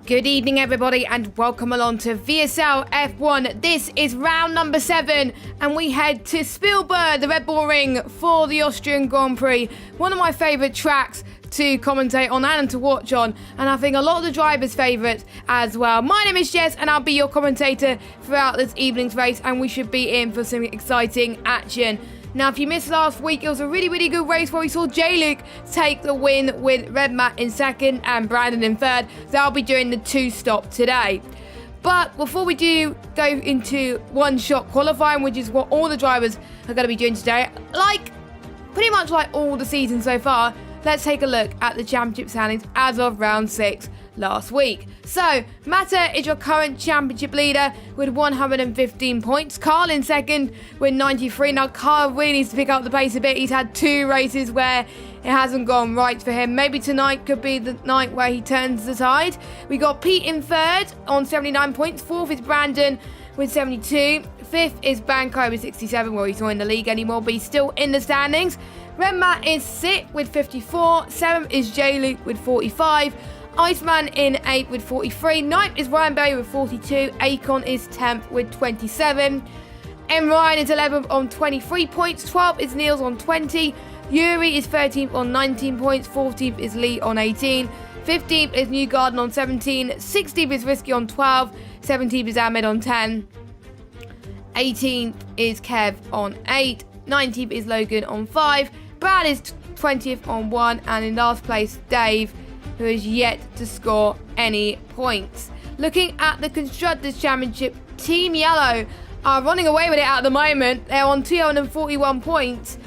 Good evening everybody and welcome along to VSL F1. This is round number 7 and we head to Spielberg, the Red Bull Ring for the Austrian Grand Prix. One of my favourite tracks to commentate on and to watch on, and I think a lot of the drivers' favourites as well. My name is Jess and I'll be your commentator throughout this evening's race, and we should be in for some exciting action. Now, if you missed last week, it was a really good race where we saw J-Luke take the win with Red Matt in second and Brandon in third. They'll be doing the 2-stop today. But before we do go into one-shot qualifying, which is what all the drivers are going to be doing today, pretty much like all the season so far, let's take a look at the championship standings as of round 6 last week. So, Mata is your current championship leader with 115 points. Carl in second with 93. Now, Carl really needs to pick up the pace a bit. He's had 2 races where it hasn't gone right for him. Maybe tonight could be the night where he turns the tide. We got Pete in third on 79 points. 4th is Brandon with 72. 5th is Banco with 67. Well, he's not in the league anymore, but he's still in the standings. Red Matt is 6th with 54. 7th is J-Luke with 45. Iceman in 8th with 43. 9th is Ryan Berry with 42. Akon is 10th with 27. M. Ryan is 11th on 23 points. 12th is Niels on 20. Yuri is 13th on 19 points. 14th is Lee on 18. 15th is Newgarden on 17. 16th is Risky on 12. 17th is Ahmed on 10. 18th is Kev on 8. 19th is Logan on 5. Brad is 20th on 1. And in last place, Dave, who has yet to score any points. Looking at the Constructors' Championship, Team Yellow are running away with it at the moment. They're on 241 points,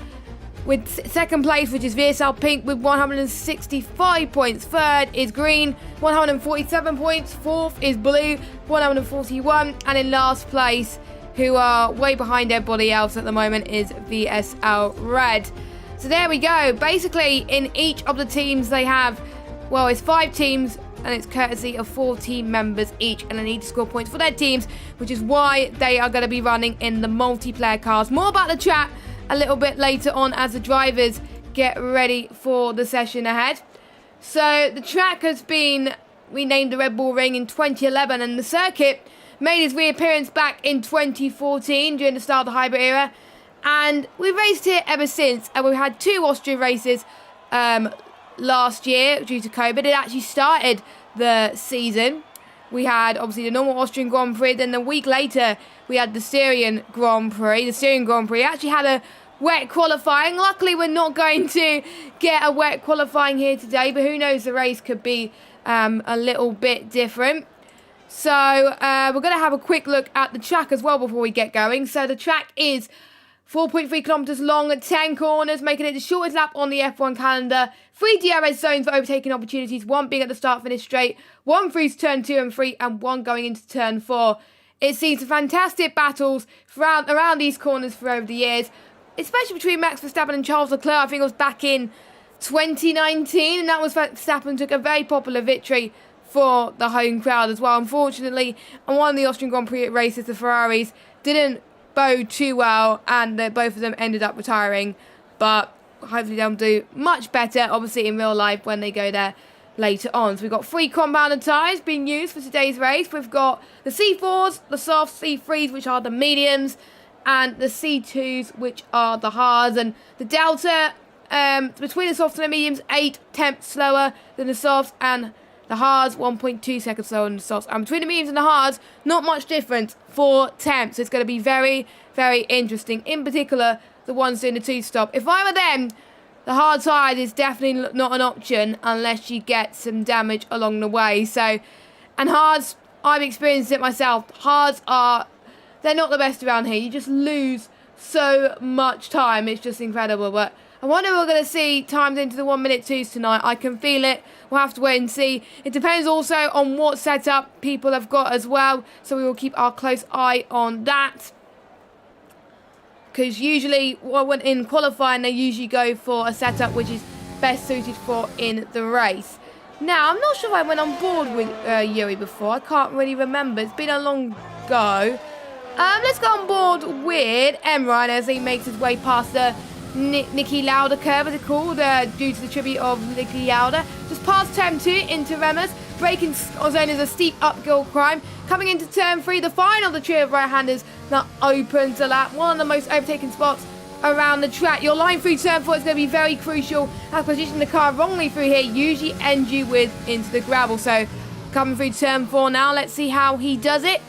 with second place, which is VSL Pink, with 165 points. Third is Green, 147 points. Fourth is Blue, 141. And in last place, who are way behind everybody else at the moment, is VSL Red. So there we go. Basically, in each of the teams they have, well, it's 5 teams, and it's courtesy of 4 team members each, and they need to score points for their teams, which is why they are going to be running in the multiplayer cars. More about the track a little bit later on as the drivers get ready for the session ahead. So the track has been renamed the Red Bull Ring in 2011, and the circuit made its reappearance back in 2014 during the start of the hybrid era, and we've raced here ever since, and we've had 2 Austrian races last year due to COVID. It actually started the season. We had obviously the normal Austrian Grand Prix, then a week later we had the Syrian Grand Prix. The Syrian Grand Prix actually had a wet qualifying. Luckily we're not going to get a wet qualifying here today, but who knows, the race could be a little bit different. So we're going to have a quick look at the track as well before we get going. So the track is 4.3 kilometres long, 10 corners, making it the shortest lap on the F1 calendar. 3 DRS zones for overtaking opportunities, 1 being at the start finish straight, 1 through turn 2 and 3, and 1 going into turn 4. It sees some fantastic battles around these corners for over the years, especially between Max Verstappen and Charles Leclerc. I think it was back in 2019, and that was Verstappen took a very popular victory for the home crowd as well. Unfortunately, on one of the Austrian Grand Prix races, the Ferraris didn't bow too well, and both of them ended up retiring, but hopefully they'll do much better, obviously, in real life when they go there later on. So we've got 3 compounded tyres being used for today's race. We've got the C4s, the soft C3s, which are the mediums, and the C2s, which are the hards. And the delta between the softs and the mediums, 8 tenths slower than the softs, and the hards 1.2 seconds slower than the softs. And between the mediums and the hards, not much difference, 4 tenths. It's going to be very interesting. In particular, the ones doing the 2-stop. If I were them, the hard side is definitely not an option unless you get some damage along the way. So, and hards, I've experienced it myself. Hards they're not the best around here. You just lose so much time. It's just incredible. But I wonder if we're going to see times into the 1-minute 2s tonight. I can feel it. We'll have to wait and see. It depends also on what setup people have got as well. So we will keep our close eye on that. Because usually, when in qualifying, they usually go for a setup which is best suited for in the race. Now, I'm not sure if I went on board with Yuri before. I can't really remember. It's been a long go. Let's go on board with M. Ryan as he makes his way past the Niki Lauda curve, as it's called, due to the tribute of Niki Lauda. Just past turn 2 into Remus. Braking zone is a steep uphill climb. Coming into turn 3, the final of the trio of right-handers that opens the lap. One of the most overtaken spots around the track. Your line through turn 4 is going to be very crucial, as positioning the car wrongly through here usually ends you into the gravel. So coming through turn 4 now, let's see how he does it.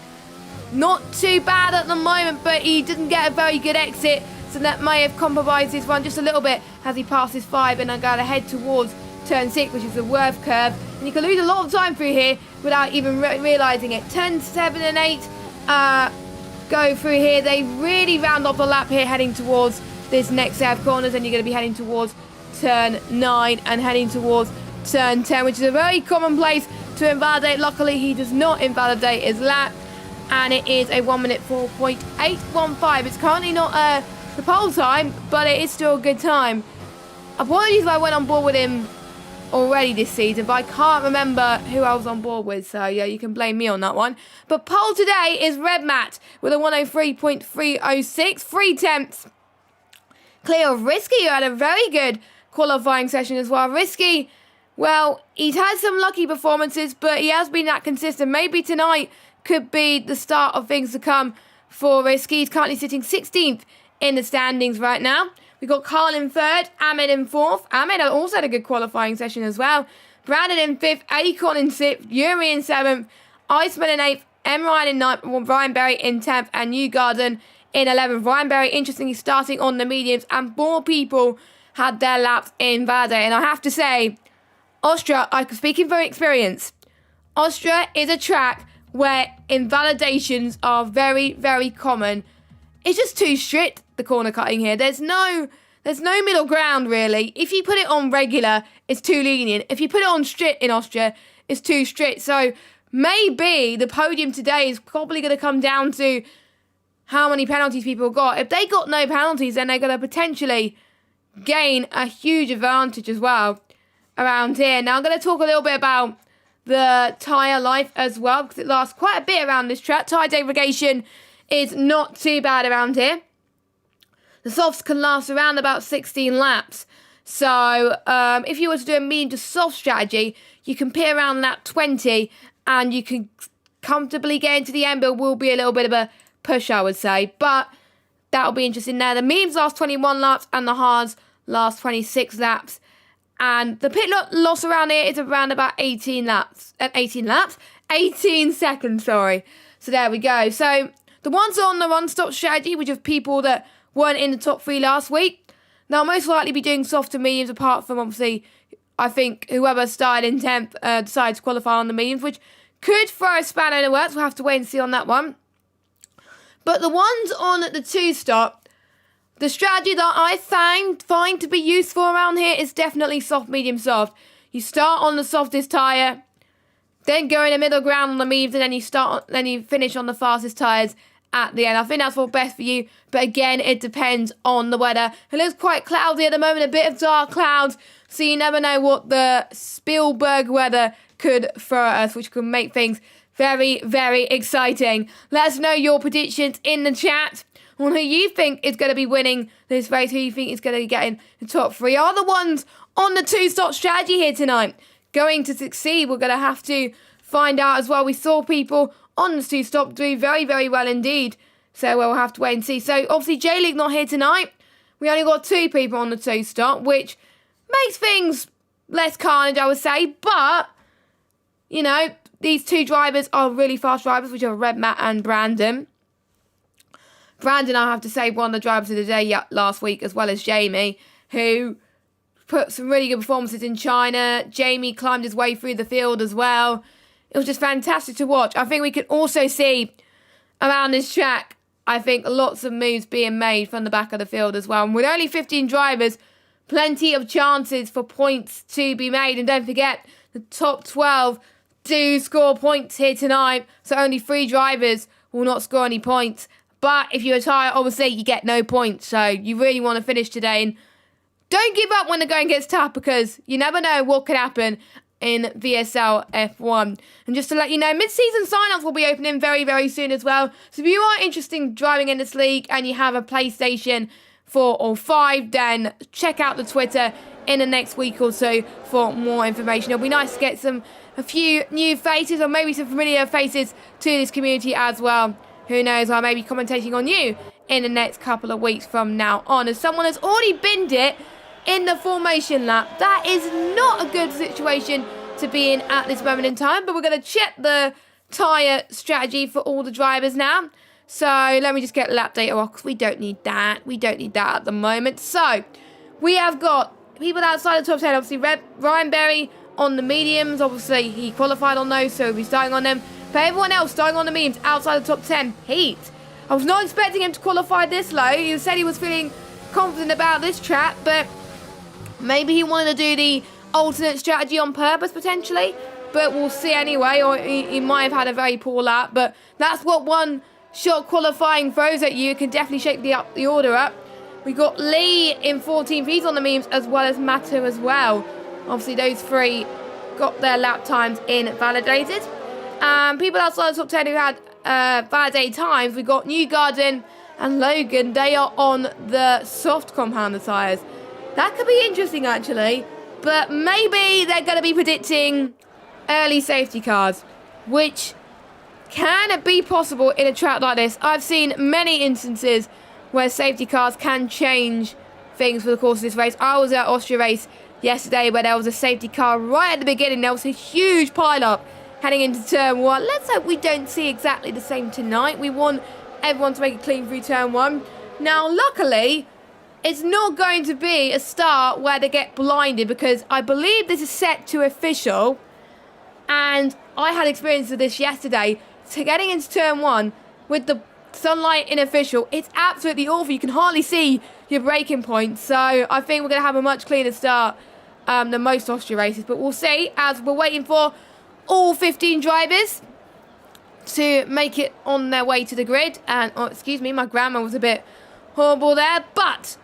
Not too bad at the moment, but he didn't get a very good exit, so that may have compromised his run just a little bit as he passes 5 and I'm going to head towards turn 6, which is the Worth curve. And you can lose a lot of time through here without even realising it. Turn 7 and 8 go through here. They really round off the lap here heading towards this next set of corners, and you're going to be heading towards turn 9 and heading towards turn 10, which is a very common place to invalidate. Luckily, he does not invalidate his lap, and it is a 1 minute 4.815. It's currently not the pole time, but it is still a good time. Apologies if I went on board with him already this season, but I can't remember who I was on board with, so yeah, you can blame me on that one. But pole today is Red Matt with a 103.306, 3 tenths clear of Risky, who had a very good qualifying session as well. Risky, well, he's had some lucky performances, but he has been that consistent. Maybe tonight could be the start of things to come for Risky. He's currently sitting 16th in the standings right now. We've got Carl in 3rd, Ahmed in 4th. Ahmed also had a good qualifying session as well. Brandon in 5th, Acorn in 6th, Yuri in 7th, Iceman in 8th, M. Ryan in 9th, Ryan Berry in 10th, and Newgarden in 11th. Ryan Berry, interestingly, starting on the mediums, and more people had their laps invalidated. And I have to say, Austria, I'm speaking from experience, Austria is a track where invalidations are very, very common. It's just too strict, the corner cutting here. There's no middle ground, really. If you put it on regular, it's too lenient. If you put it on strict in Austria, it's too strict. So maybe the podium today is probably going to come down to how many penalties people got. If they got no penalties, then they're going to potentially gain a huge advantage as well around here. Now, I'm going to talk a little bit about the tyre life as well, because it lasts quite a bit around this track. Tyre degradation is not too bad around here. The softs can last around about 16 laps. So if you were to do a medium to soft strategy, you can pit around lap 20 and you can comfortably get into the end, but will be a little bit of a push, I would say. But that'll be interesting there. The mediums last 21 laps and the hards last 26 laps. And the pit loss around here is around about 18 seconds, sorry. So there we go. So the ones on the run-stop strategy, which are people that weren't in the top 3 last week, they'll most likely be doing soft and mediums, apart from, obviously, I think whoever started in 10th decides to qualify on the mediums, which could throw a spanner in the works. We'll have to wait and see on that one. But the ones on the 2-stop, the strategy that I find to be useful around here is definitely soft, medium, soft. You start on the softest tyre, then go in the middle ground on the mediums, and then you finish on the fastest tyres at the end. I think that's what's best for you, but again, it depends on the weather. It looks quite cloudy at the moment, a bit of dark clouds, so you never know what the Spielberg weather could throw at us, which could make things very, very exciting. Let us know your predictions in the chat on who you think is going to be winning this race, who you think is going to be getting the top 3. Are the ones on the 2-stop strategy here tonight going to succeed? We're going to have to find out as well. We saw people on the 2-stop do very, very well indeed. So we'll have to wait and see. So obviously J-League not here tonight. We only got 2 people on the 2-stop, which makes things less carnage, I would say. But, you know, these 2 drivers are really fast drivers, which are Red Matt and Brandon. Brandon, I have to say, one of the drivers of the day last week, as well as Jamie, who put some really good performances in China. Jamie climbed his way through the field as well. It was just fantastic to watch. I think we can also see around this track, I think, lots of moves being made from the back of the field as well. And with only 15 drivers, plenty of chances for points to be made. And don't forget, the top 12 do score points here tonight. So only 3 drivers will not score any points. But if you retire, obviously, you get no points. So you really want to finish today. And don't give up when the going gets tough, because you never know what could happen in VSL F1. And just to let you know, mid-season sign-ups will be opening very, very soon as well. So if you are interested in driving in this league and you have a PlayStation 4 or 5, then check out the Twitter in the next week or so for more information. It'll be nice to get a few new faces, or maybe some familiar faces to this community as well. Who knows, I may be commentating on you in the next couple of weeks from now on, as someone has already binned it in the formation lap. That is not a good situation to be in at this moment in time, but we're going to check the tyre strategy for all the drivers now. So let me just get lap data off, because we don't need that. We don't need that at the moment. So we have got people outside the top 10. Obviously, Ryan Berry on the mediums. Obviously, he qualified on those, so he'll be starting on them. But everyone else starting on the mediums outside the top 10. Heat. I was not expecting him to qualify this low. He said he was feeling confident about this track, but maybe he wanted to do the alternate strategy on purpose, potentially. But we'll see anyway, or he might have had a very poor lap. But that's what one shot qualifying throws at you. It can definitely shake the order up. We got Lee in 14th. He's on the mediums, as well as Matu as well. Obviously, those three got their lap times invalidated. People outside the top 10 who had validated times, we got Newgarden and Logan. They are on the soft compounder tyres. That could be interesting, actually. But maybe they're going to be predicting early safety cars, which can be possible in a track like this. I've seen many instances where safety cars can change things for the course of this race. I was at Austria race yesterday where there was a safety car right at the beginning. There was a huge pile-up heading into turn 1. Let's hope we don't see exactly the same tonight. We want everyone to make it clean through turn 1. Now, luckily, it's not going to be a start where they get blinded, because I believe this is set to official. And I had experience of this yesterday. So getting into turn 1 with the sunlight in official, it's absolutely awful. You can hardly see your braking point. So I think we're going to have a much cleaner start than most Austria races. But we'll see, as we're waiting for all 15 drivers to make it on their way to the grid. And, oh, excuse me, my grammar was a bit horrible there. But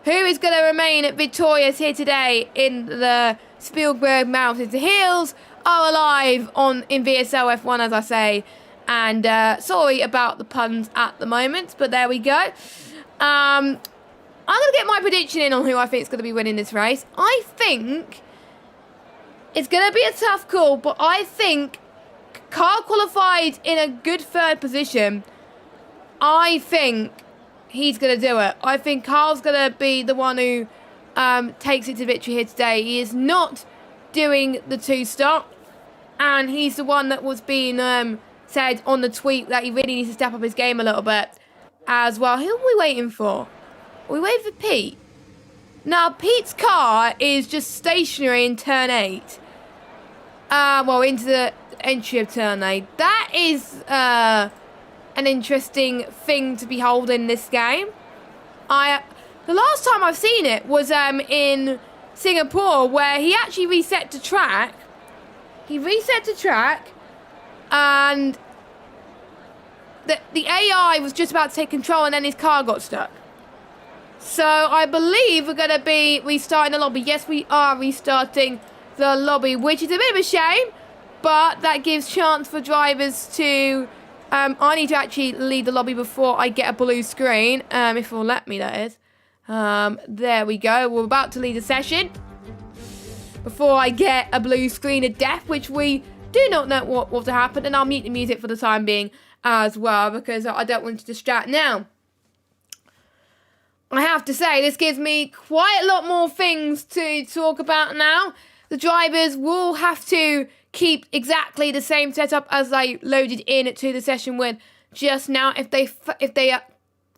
who is going to remain victorious here today in the Spielberg Mountains? The heels are alive in VSL F1, as I say. And sorry about the puns at the moment, but there we go. I'm going to get my prediction in on who I think is going to be winning this race. I think it's going to be a tough call, but I think Carl qualified in a good third position. I think he's going to do it. I think Carl's going to be the one who takes it to victory here today. He is not doing the 2-stop, and he's the one that was being said on the tweet that he really needs to step up his game a little bit as well. Who are we waiting for? Are we waiting for Pete? Now, Pete's car is just stationary in turn 8. Well, into the entry of turn 8. That is an interesting thing to behold in this game. The last time I've seen it was in Singapore, where he actually reset to track. He reset to track, and the AI was just about to take control, and then his car got stuck. So I believe we're going to be restarting the lobby. Yes, we are restarting the lobby, which is a bit of a shame, but that gives chance for drivers to... I need to actually leave the lobby before I get a blue screen, if it will let me, that is. There we go. We're about to leave the session before I get a blue screen of death, which we do not know what will happen. And I'll mute the music for the time being as well, because I don't want to distract. Now, I have to say, this gives me quite a lot more things to talk about now. The drivers will have to keep exactly the same setup as they loaded in to the session with just now. If they are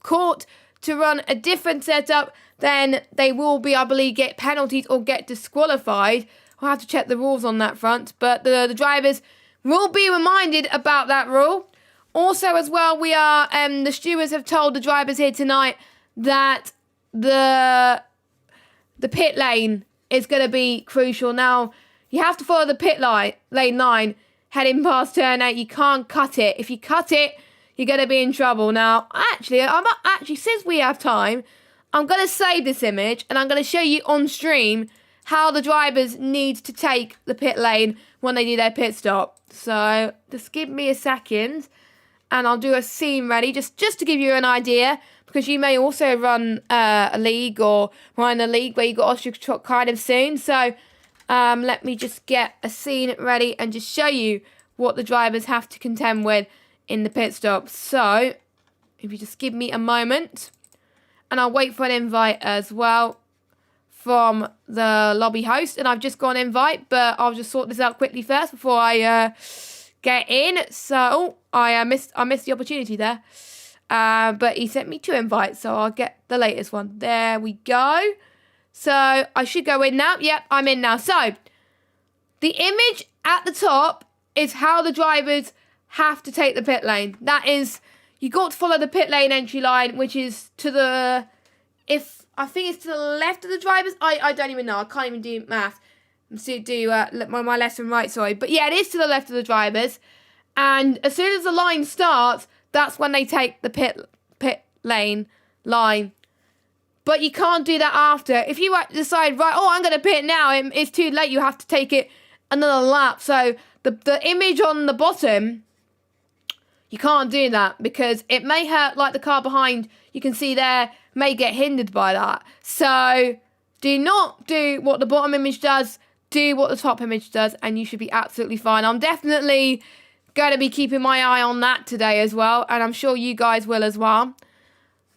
caught to run a different setup, then they will be, I believe, get penalties or get disqualified. I'll have to check the rules on that front, but the drivers will be reminded about that rule. Also, as well, we are the stewards have told the drivers here tonight that the pit lane is going to be crucial. Now, you have to follow the lane line heading past turn 8. You can't cut it. If you cut it, you're going to be in trouble. Now, actually, since we have time, I'm going to save this image and I'm going to show you on stream how the drivers need to take the pit lane when they do their pit stop. So, just give me a second. and I'll do a scene ready just to give you an idea, because you may also run a league or run a league where you got Austria kind of soon. So let me just get a scene ready and just show you what the drivers have to contend with in the pit stop. So if you just give me a moment, and I'll wait for an invite as well from the lobby host. And I've just got an invite, but I'll just sort this out quickly first before I get in. So I missed the opportunity there. But he sent me 2 invites, so I'll get the latest one. There we go. So I should go in now. Yep, I'm in now. So the image at the top is how the drivers have to take the pit lane. That is, you got to follow the pit lane entry line, which is to the, I think it's to the left of the drivers. I don't even know. I can't even do math. Do my lesson right, sorry. But yeah, it is to the left of the drivers. And as soon as the line starts, that's when they take the pit lane line. But you can't do that after. If you decide, right, I'm going to pit now, it's too late. You have to take it another lap. So the image on the bottom, you can't do that because it may hurt, like the car behind you can see there may get hindered by that. So do not do what the bottom image does. Do what the top image does, and you should be absolutely fine. I'm definitely going to be keeping my eye on that today as well, and I'm sure you guys will as well.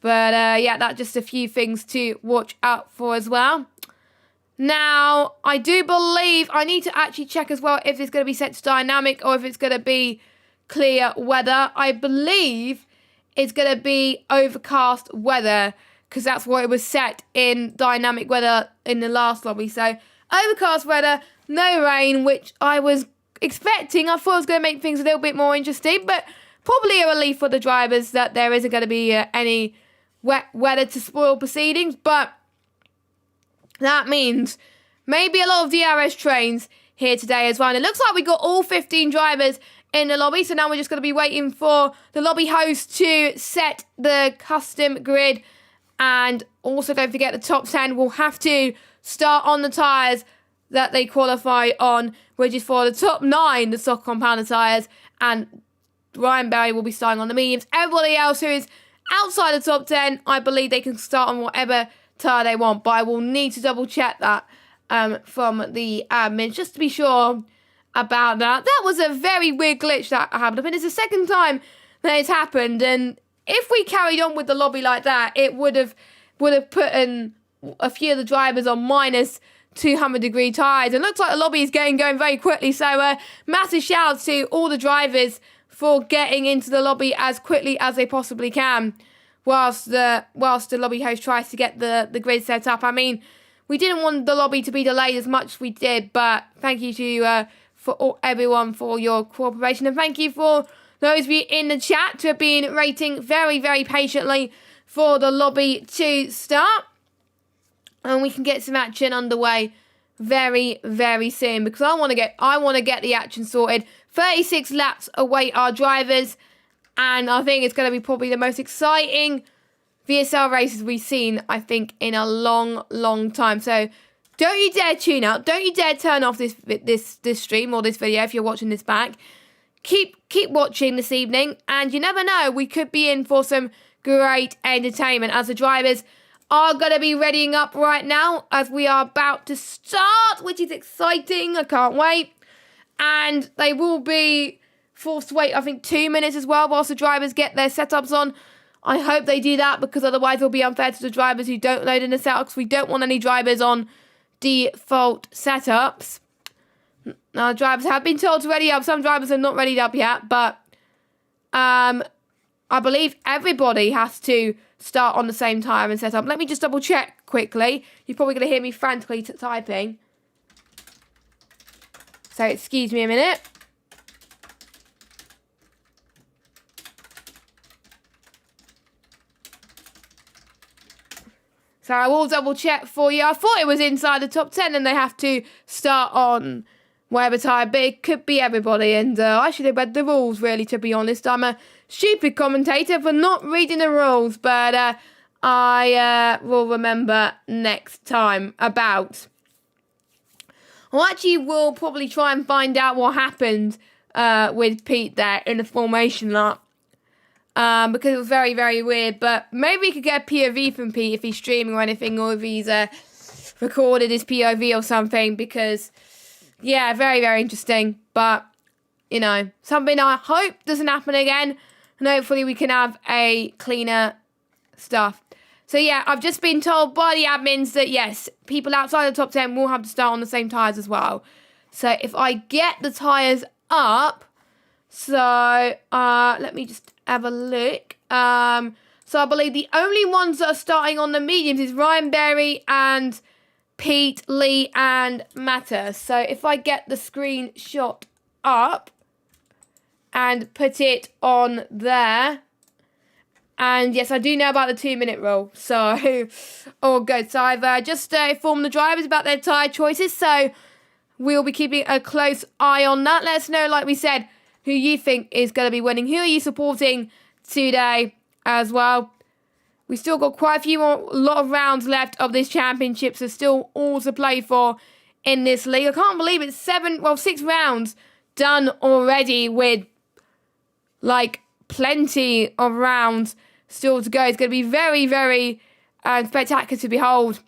But yeah, that's just a few things to watch out for as well. Now, I do believe I need to actually check as well if it's going to be set to dynamic or if it's going to be clear weather. I believe it's going to be overcast weather because that's what it was set in dynamic weather in the last lobby. So overcast weather, no rain, which I was expecting. I thought it was going to make things a little bit more interesting, but probably a relief for the drivers that there isn't going to be any wet weather to spoil proceedings. But that means maybe a lot of DRS trains here today as well. And it looks like we got all 15 drivers in the lobby. So now we're just going to be waiting for the lobby host to set the custom grid. And also don't forget the top 10 will have to start on the tyres that they qualify on, which is for the top 9, the soft compounder tyres. And Ryan Berry will be starting on the mediums. Everybody else who is outside the top 10, I believe they can start on whatever tyre they want. But I will need to double check that from the admin just to be sure about that. That was a very weird glitch that happened. I mean, it's the second time that it's happened. And if we carried on with the lobby like that, it would have put in a few of the drivers on minus 200-degree tyres. It looks like the lobby is going very quickly. So massive shout out to all the drivers for getting into the lobby as quickly as they possibly can whilst the lobby host tries to get the grid set up. I mean, we didn't want the lobby to be delayed as much as we did, but thank you to everyone for your cooperation, and thank you for those of you in the chat to have been waiting very, very patiently for the lobby to start. And we can get some action underway very, very soon because I want to get the action sorted. 36 laps await our drivers, and I think it's going to be probably the most exciting VSL races we've seen, I think, in a long, long time. So don't you dare tune out. Don't you dare turn off this stream or this video if you're watching this back. Keep watching this evening, and you never know, we could be in for some great entertainment as the drivers are going to be readying up right now as we are about to start, which is exciting. I can't wait. And they will be forced to wait, I think, 2 minutes as well whilst the drivers get their setups on. I hope they do that because otherwise it'll be unfair to the drivers who don't load in the setups. We don't want any drivers on default setups. Now, drivers have been told to ready up. Some drivers are not readied up yet, but I believe everybody has to start on the same time and set up. Let me just double check quickly. You're probably going to hear me frantically typing. So excuse me a minute. So I will double check for you. I thought it was inside the top 10 and they have to start on whatever time, but it could be everybody. And I should have read the rules, really, to be honest. I'm a stupid commentator for not reading the rules, but I will remember next time about. I actually will probably try and find out what happened with Pete there in the formation lap because it was very, very weird. But maybe we could get a POV from Pete if he's streaming or anything, or if he's recorded his POV or something, because, yeah, very, very interesting. But, you know, something I hope doesn't happen again, and hopefully we can have a cleaner stuff. So, yeah, I've just been told by the admins that, yes, people outside the top 10 will have to start on the same tyres as well. So, if I get the tyres up, so, let me just have a look. So, I believe the only ones that are starting on the mediums is Ryan Berry and Pete, Lee, and Matter. So, if I get the screenshot up and put it on there. And yes, I do know about the 2-minute rule. So, all good. So, I've just informed the drivers about their tyre choices. So, we'll be keeping a close eye on that. Let us know, like we said, who you think is going to be winning. Who are you supporting today as well? We still got quite a lot of rounds left of this championship. So, still all to play for in this league. I can't believe it's 6 rounds done already with, like, plenty of rounds still to go. It's going to be very, very spectacular to behold.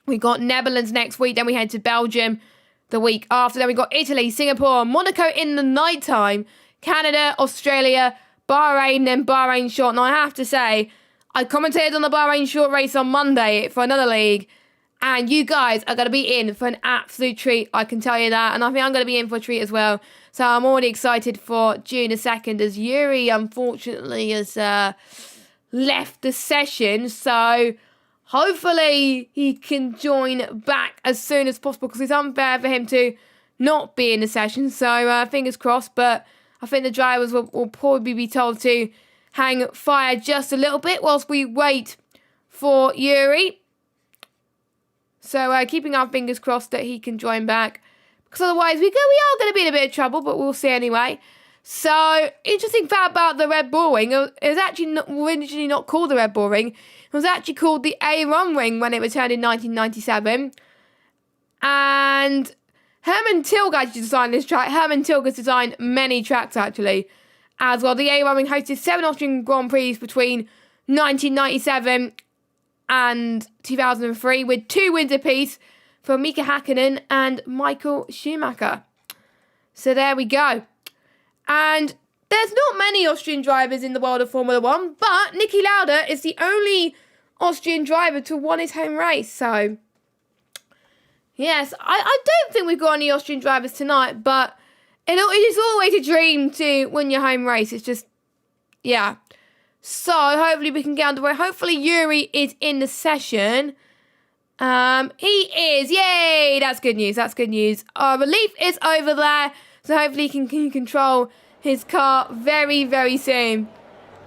We got Netherlands next week, then we head to Belgium the week after. Then we got Italy, Singapore, Monaco in the night time, Canada, Australia, Bahrain, then Bahrain short. And I have to say, I commentated on the Bahrain short race on Monday for another league, and you guys are going to be in for an absolute treat, I can tell you that. And I think I'm going to be in for a treat as well. So I'm already excited for June the 2nd, as Yuri, unfortunately, has left the session. So hopefully he can join back as soon as possible, because it's unfair for him to not be in the session. So fingers crossed. But I think the drivers will probably be told to hang fire just a little bit whilst we wait for Yuri. So keeping our fingers crossed that he can join back, because otherwise we are going to be in a bit of trouble, but we'll see anyway. So, interesting fact about the Red Bull Ring, it was actually originally not called the Red Bull Ring. It was actually called the A1 Ring when it returned in 1997. And Herman Tilke actually designed this track. Herman Tilke has designed many tracks, actually, as well. The A1 Ring hosted 7 Austrian Grand Prix between 1997 and 2003, with 2 wins apiece for Mika Hakkinen and Michael Schumacher. So there we go. And there's not many Austrian drivers in the world of Formula 1, but Niki Lauda is the only Austrian driver to win his home race. So, yes, I don't think we've got any Austrian drivers tonight, but it is always a dream to win your home race. It's just, yeah. So, hopefully we can get underway. Hopefully Yuri is in the session. He is. Yay! That's good news. That's good news. Relief is over there. So hopefully he can control his car very, very soon.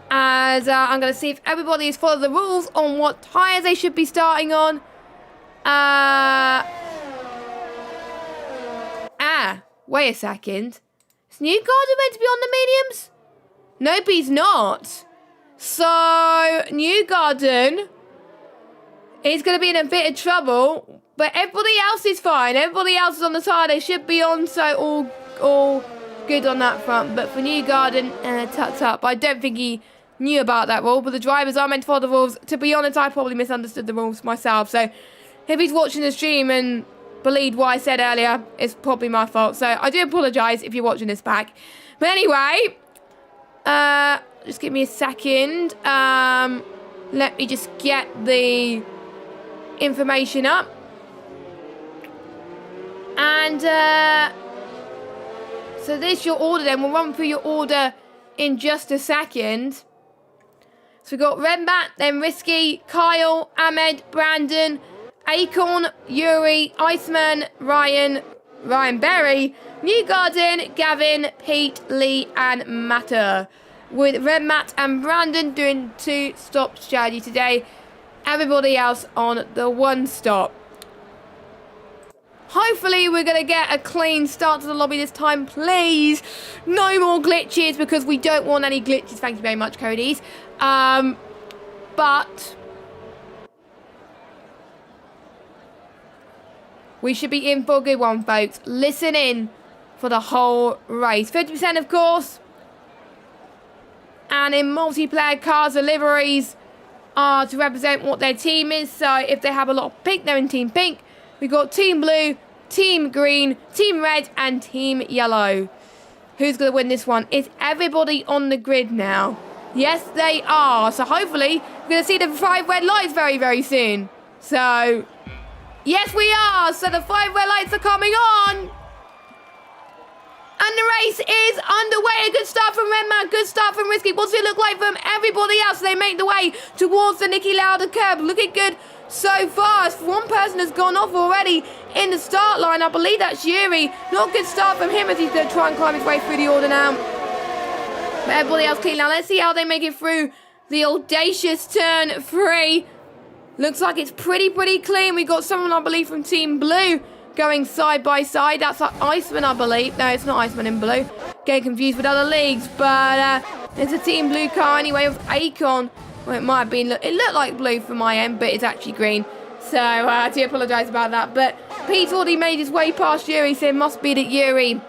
As I'm going to see if everybody has followed the rules on what tyres they should be starting on. Wait a second. Is Newgarden meant to be on the mediums? Nope, he's not. So, Newgarden is going to be in a bit of trouble. But everybody else is fine. Everybody else is on the tyre they should be on. So, all good on that front. But for Newgarden, tucked up. I don't think he knew about that rule. But the drivers are meant to follow the rules. To be honest, I probably misunderstood the rules myself. So, if he's watching the stream and believed what I said earlier, it's probably my fault. So, I do apologise if you're watching this back. But anyway, just give me a second. Let me just get the information up. And, so this is your order then. We'll run through your order in just a second. So we've got Redmat, then Risky, Kyle, Ahmed, Brandon, Acorn, Yuri, Iceman, Ryan Berry, Newgarden, Gavin, Pete, Lee, and Matter. With Redmat and Brandon doing 2-stop strategy today. Everybody else on the 1-stop. Hopefully we're going to get a clean start to the lobby this time, please. No more glitches, because we don't want any glitches. Thank you very much, Cody's. But we should be in for a good one, folks. Listen in for the whole race. 50%, of course. And in multiplayer cars, the liveries are to represent what their team is. So if they have a lot of pink, they're in Team Pink. We've got Team Blue, Team Green, Team Red, and Team Yellow. Who's going to win this one? Is everybody on the grid now? Yes, they are. So hopefully, we're going to see the 5 red lights very, very soon. So, yes, we are. So the 5 red lights are coming on. And the race is underway. A good start from Redman, good start from Risky. What's it look like from everybody else? They make the way towards the Niki Lauda curb. Looking good so far. One person has gone off already in the start line. I believe that's Yuri. Not a good start from him as he's going to try and climb his way through the order now. But everybody else clean. Now let's see how they make it through the audacious turn 3. Looks like it's pretty clean. We got someone, I believe, from Team Blue going side by side. That's like Iceman, I believe. No, it's not Iceman in blue. Getting confused with other leagues. But it's a Team Blue car anyway with Akon. Well, it might have been. It looked like blue from my end, but it's actually green. So I do apologise about that. But Pete's already made his way past Yuri, so it must be that Yuri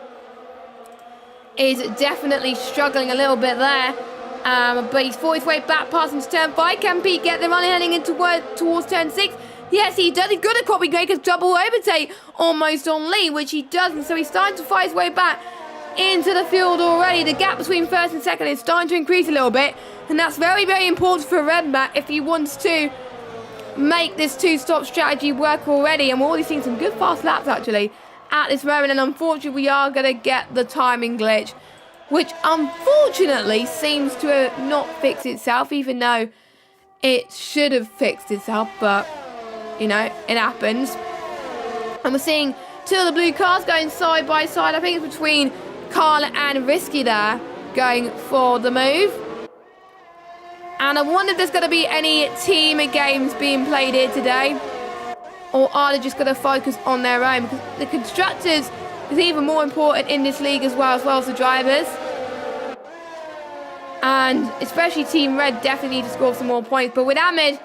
is definitely struggling a little bit there. But he's fought his way back past into turn 5. Can Pete get the run heading into towards turn 6? Yes, he does. He's good at copy make a double overtake almost on Lee, which he doesn't. So he's starting to fight his way back into the field already. The gap between first and second is starting to increase a little bit. And that's very, very important for Redmat if he wants to make this 2-stop strategy work already. And we're already seeing some good fast laps, actually, at this moment. And unfortunately, we are going to get the timing glitch, which unfortunately seems to have not fixed itself, even though it should have fixed itself. But you know, it happens. And we're seeing 2 of the blue cars going side by side. I think it's between Carl and Risky there, going for the move. And I wonder if there's going to be any team games being played here today. Or are they just going to focus on their own? Because the constructors is even more important in this league as well as the drivers. And especially Team Red definitely need to score some more points. But with Ahmed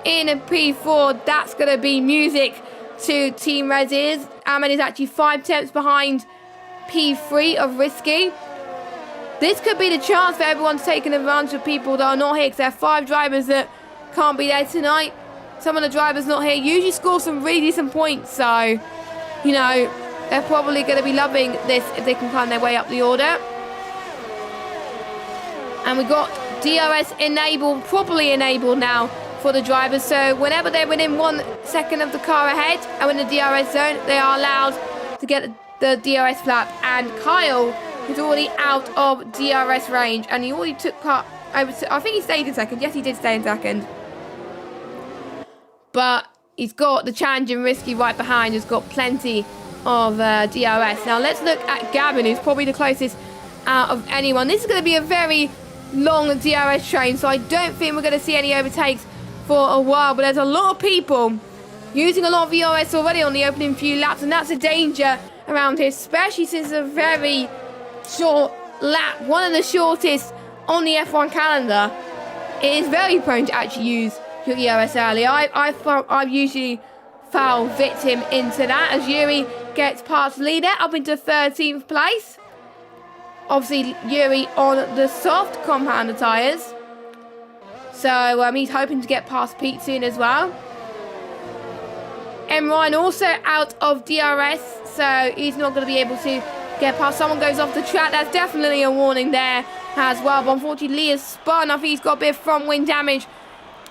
in a P4, that's going to be music to Team Red's ears. Ahmed is actually 5 tenths behind P3 of Risky. This could be the chance for everyone to take advantage of people that are not here, because there are 5 drivers that can't be there tonight. Some of the drivers not here usually score some really decent points, so, you know, they're probably going to be loving this if they can climb their way up the order. And we've got DRS enabled, properly enabled now for the drivers. So whenever they're within 1 second of the car ahead and in the DRS zone, they are allowed to get the DRS flap. And Kyle is already out of DRS range, and he already took part. I think he stayed in second. Yes, he did stay in second. But he's got the challenging Risky right behind. He's got plenty of DRS. Now let's look at Gavin, who's probably the closest out of anyone. This is going to be a very long DRS train, so I don't think we're going to see any overtakes for a while. But there's a lot of people using a lot of DRS already on the opening few laps, and that's a danger around here, especially since it's a very short lap, one of the shortest on the F1 calendar. It is very prone to actually use your ERS early. I've usually fell victim into that, as Yuri gets past leader up into 13th place. Obviously, Yuri on the soft compounder tyres. So he's hoping to get past Pete soon as well. And Ryan also out of DRS, so he's not going to be able to get past. Someone goes off the track. That's definitely a warning there as well. But unfortunately, Lee has spun. I think he's got a bit of front wing damage.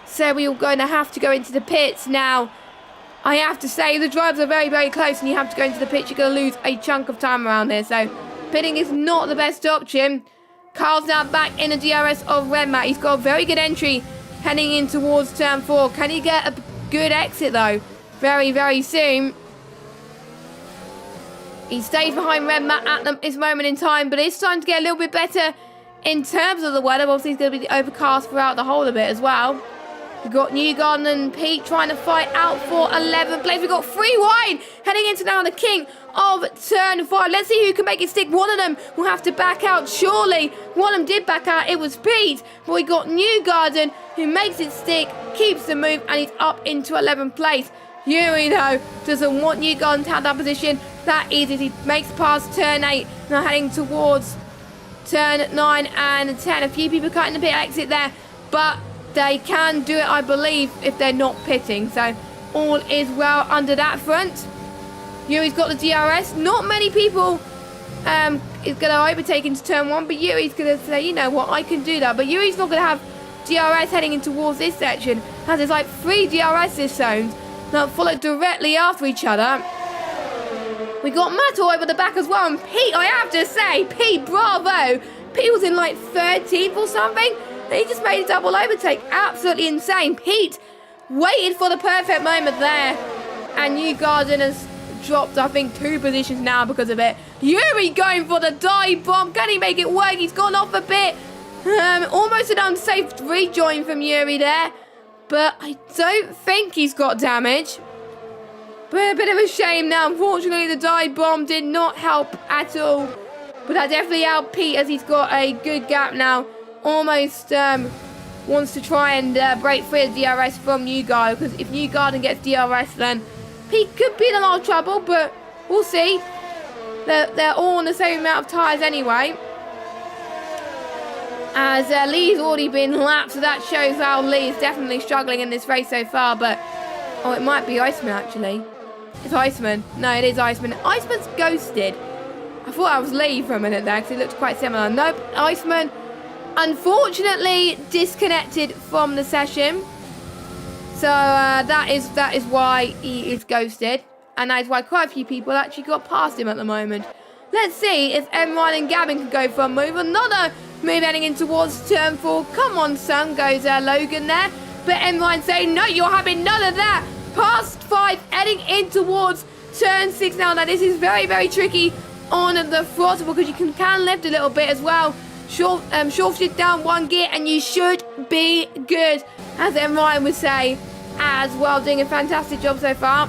So we're going to have to go into the pits now. I have to say, the drivers are very, very close, and you have to go into the pits. You're going to lose a chunk of time around here. So pitting is not the best option. Carl's now back in the DRS of Redmat. He's got a very good entry heading in towards turn 4. Can he get a good exit, though? Very, very soon. He stays behind Redmat at this moment in time, but it's starting to get a little bit better in terms of the weather. Obviously, it's going to be overcast throughout the whole of it as well. We've got Newgarden and Pete trying to fight out for 11th place. We've got 3 wide heading into now the king of turn 5. Let's see who can make it stick. One of them will have to back out, surely. One of them did back out. It was Pete. But we got Newgarden who makes it stick, keeps the move, and he's up into 11th place. Yuri, though, doesn't want Newgarden to have that position. That is as he makes past turn 8. Now heading towards turn 9 and 10. A few people cutting the pit exit there, but they can do it, I believe, if they're not pitting. So all is well under that front. Yuri's got the DRS. Not many people is going to overtake into turn 1, but Yuri's going to say, you know what, I can do that. But Yuri's not going to have DRS heading in towards this section, as there's like 3 DRS zones that follow directly after each other. We got Matt all over the back as well, and Pete, I have to say, Pete, bravo. Pete was in like 13th or something, and he just made a double overtake. Absolutely insane. Pete waited for the perfect moment there, and Newgarden has dropped, I think, 2 positions now because of it. Yuri going for the dive bomb. Can he make it work? He's gone off a bit. Almost an unsafe rejoin from Yuri there, but I don't think he's got damage. But a bit of a shame now. Unfortunately, the dive bomb did not help at all. But that definitely helped Pete, as he's got a good gap now. Almost wants to try and break free of DRS from Newgarden, because if Newgarden gets DRS, then Pete could be in a lot of trouble, but we'll see. They're all on the same amount of tyres anyway. As Lee's already been lapped, so that shows how Lee is definitely struggling in this race so far. But, oh, it might be Iceman, actually. It's Iceman. No, it is Iceman. Iceman's ghosted. I thought I was Lee for a minute there, because he looked quite similar. Nope, Iceman, unfortunately, disconnected from the session. So that is why he is ghosted. And that is why quite a few people actually got past him at the moment. Let's see if Ryan and Gavin can go for a move. Another move heading in towards turn 4. Come on, son, goes Logan there. But Ryan saying, no, you're having none of that. Past 5, heading in towards turn 6 now. Now, this is very, very tricky on the throttle, because you can lift a little bit as well. Short shift down 1 gear, and you should be good, as Ryan would say as well. Doing a fantastic job so far.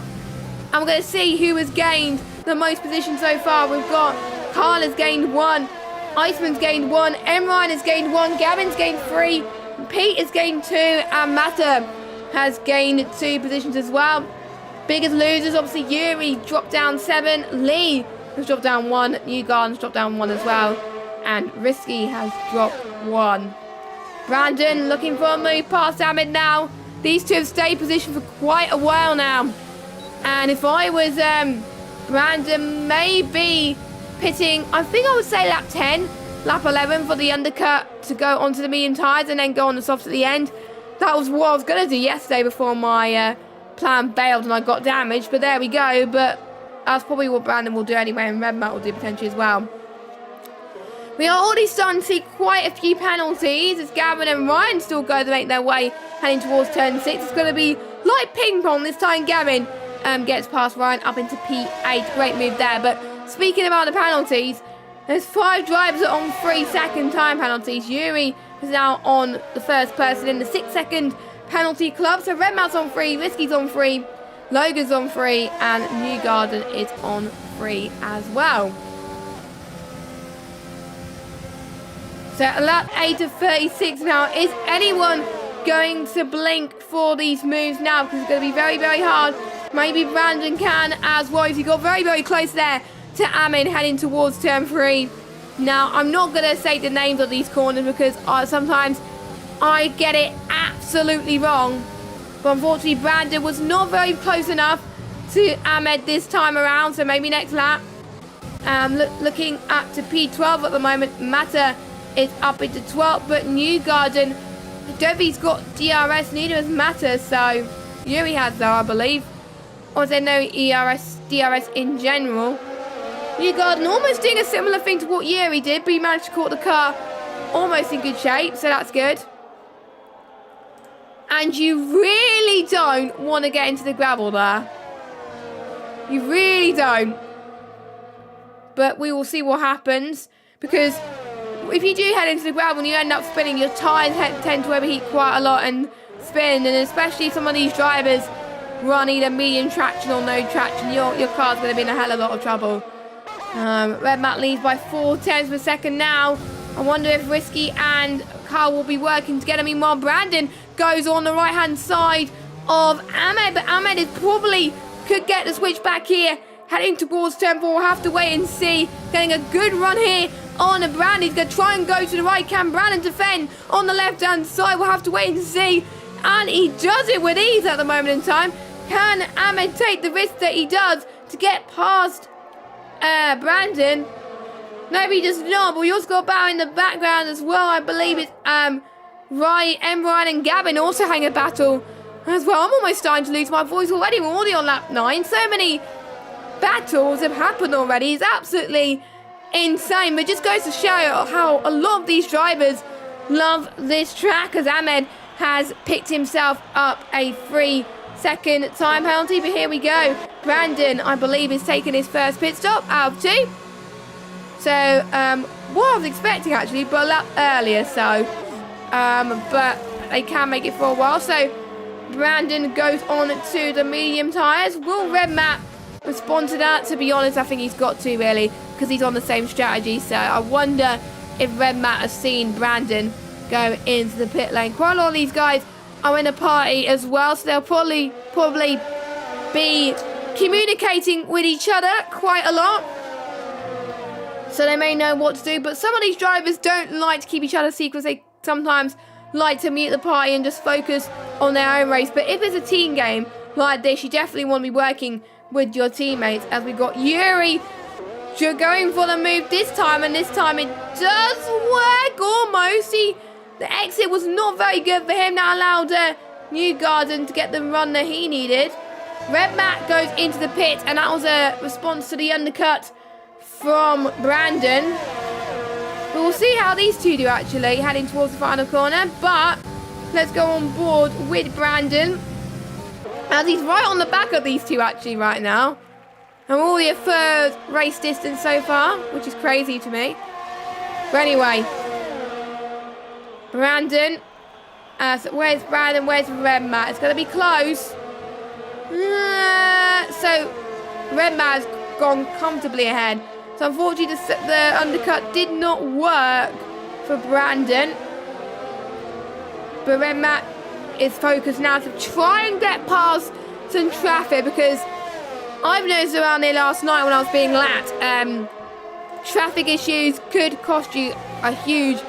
And we're going to see who has gained the most position so far. We've got Carl has gained 1, Iceman's gained 1, Ryan has gained 1, Gavin's gained 3, Pete has gained 2, and Mata has gained 2 positions as well. Biggest losers, obviously Yuri dropped down 7, Lee has dropped down 1, Newgarden's dropped down 1 as well, and Risky has dropped 1. Brandon looking for a move past Ahmed now. These two have stayed positioned for quite a while now. And if I was Brandon, maybe pitting, I think I would say lap 10, lap 11 for the undercut to go onto the medium tyres and then go on the softs at the end. That was what I was going to do yesterday before my plan failed and I got damaged. But there we go. But that's probably what Brandon will do anyway, and Red Matt will do potentially as well. We are already starting to see quite a few penalties as Gavin and Ryan still go to make their way heading towards turn 6. It's going to be like ping pong this time. Gavin gets past Ryan up into P8. Great move there. But speaking about the penalties, there's 5 drivers that are on 3 second time penalties. Yuri is now on the first person in the 6 second penalty club. So Red Matt's on 3, Risky's on 3, Logan's on 3, and Newgarden is on 3 as well. So lap 8 of 36 now. Is anyone going to blink for these moves now? Because it's going to be very, very hard. Maybe Brandon can as well. He got very, very close there to Amin heading towards turn 3. Now, I'm not going to say the names of these corners because sometimes I get it absolutely wrong. But unfortunately, Brandon was not very close enough to Ahmed this time around. So maybe next lap. Looking up to P12 at the moment. Mata is up into 12th, but Newgarden, I don't think he's got DRS, neither has Mata, so Yuri has though, I believe. Or is there no DRS in general? Newgarden almost doing a similar thing to what Yuri did, but he managed to caught the car almost in good shape, so that's good. And you really don't want to get into the gravel there. You really don't. But we will see what happens, because if you do head into the gravel and you end up spinning, your tyres tend to overheat quite a lot and spin, and especially some of these drivers run either medium traction or no traction, your car's going to be in a hell of a lot of trouble. Red Matt leads by 0.4 per second now. I wonder if Risky and Carl will be working together. Meanwhile, Brandon goes on the right-hand side of Ahmed, but Ahmed is probably could get the switch back here. Heading towards turn 4, we'll have to wait and see. Getting a good run here on Brandon. He's going to try and go to the right. Can Brandon defend on the left-hand side? We'll have to wait and see. And he does it with ease at the moment in time. Can Ahmed take the risk that he does to get past Brandon? No, he does not. But we also got Barry in the background as well. I believe it's Ryan and Gavin also having a battle as well. I'm almost starting to lose my voice already. We're already on lap 9. So many battles have happened already. It's absolutely insane. But it just goes to show how a lot of these drivers love this track, as Ahmed has picked himself up a 3-second time penalty. But here we go. Brandon, I believe, is taking his first pit stop out of 2. So, what I was expecting actually, but a lap earlier, so. But they can make it for a while. So, Brandon goes on to the medium tyres. Will Red Matt respond to that? To be honest, I think he's got to, really, because he's on the same strategy. So, I wonder if Red Matt has seen Brandon go into the pit lane. Quite a lot of these guys are in a party as well, so they'll probably be communicating with each other quite a lot. So they may know what to do, but some of these drivers don't like to keep each other's secrets. They sometimes like to mute the party and just focus on their own race. But if it's a team game like this, you definitely want to be working with your teammates. As we got Yuri going for the move this time, and this time it does work almost. The exit was not very good for him. That allowed Newgarden to get the run that he needed. Red Matt goes into the pit, and that was a response to the undercut from Brandon. But we'll see how these two do actually, heading towards the final corner. But let's go on board with Brandon, as he's right on the back of these two actually right now. And we're already a third race distance so far, which is crazy to me. But anyway, Brandon. So where's Brandon? Where's Red Matt? It's going to be close. So Red Matt has gone comfortably ahead. So unfortunately the undercut did not work for Brandon. But Red Matt is focused now to try and get past some traffic, because I've noticed around here last night when I was being lapped, traffic issues could cost you a huge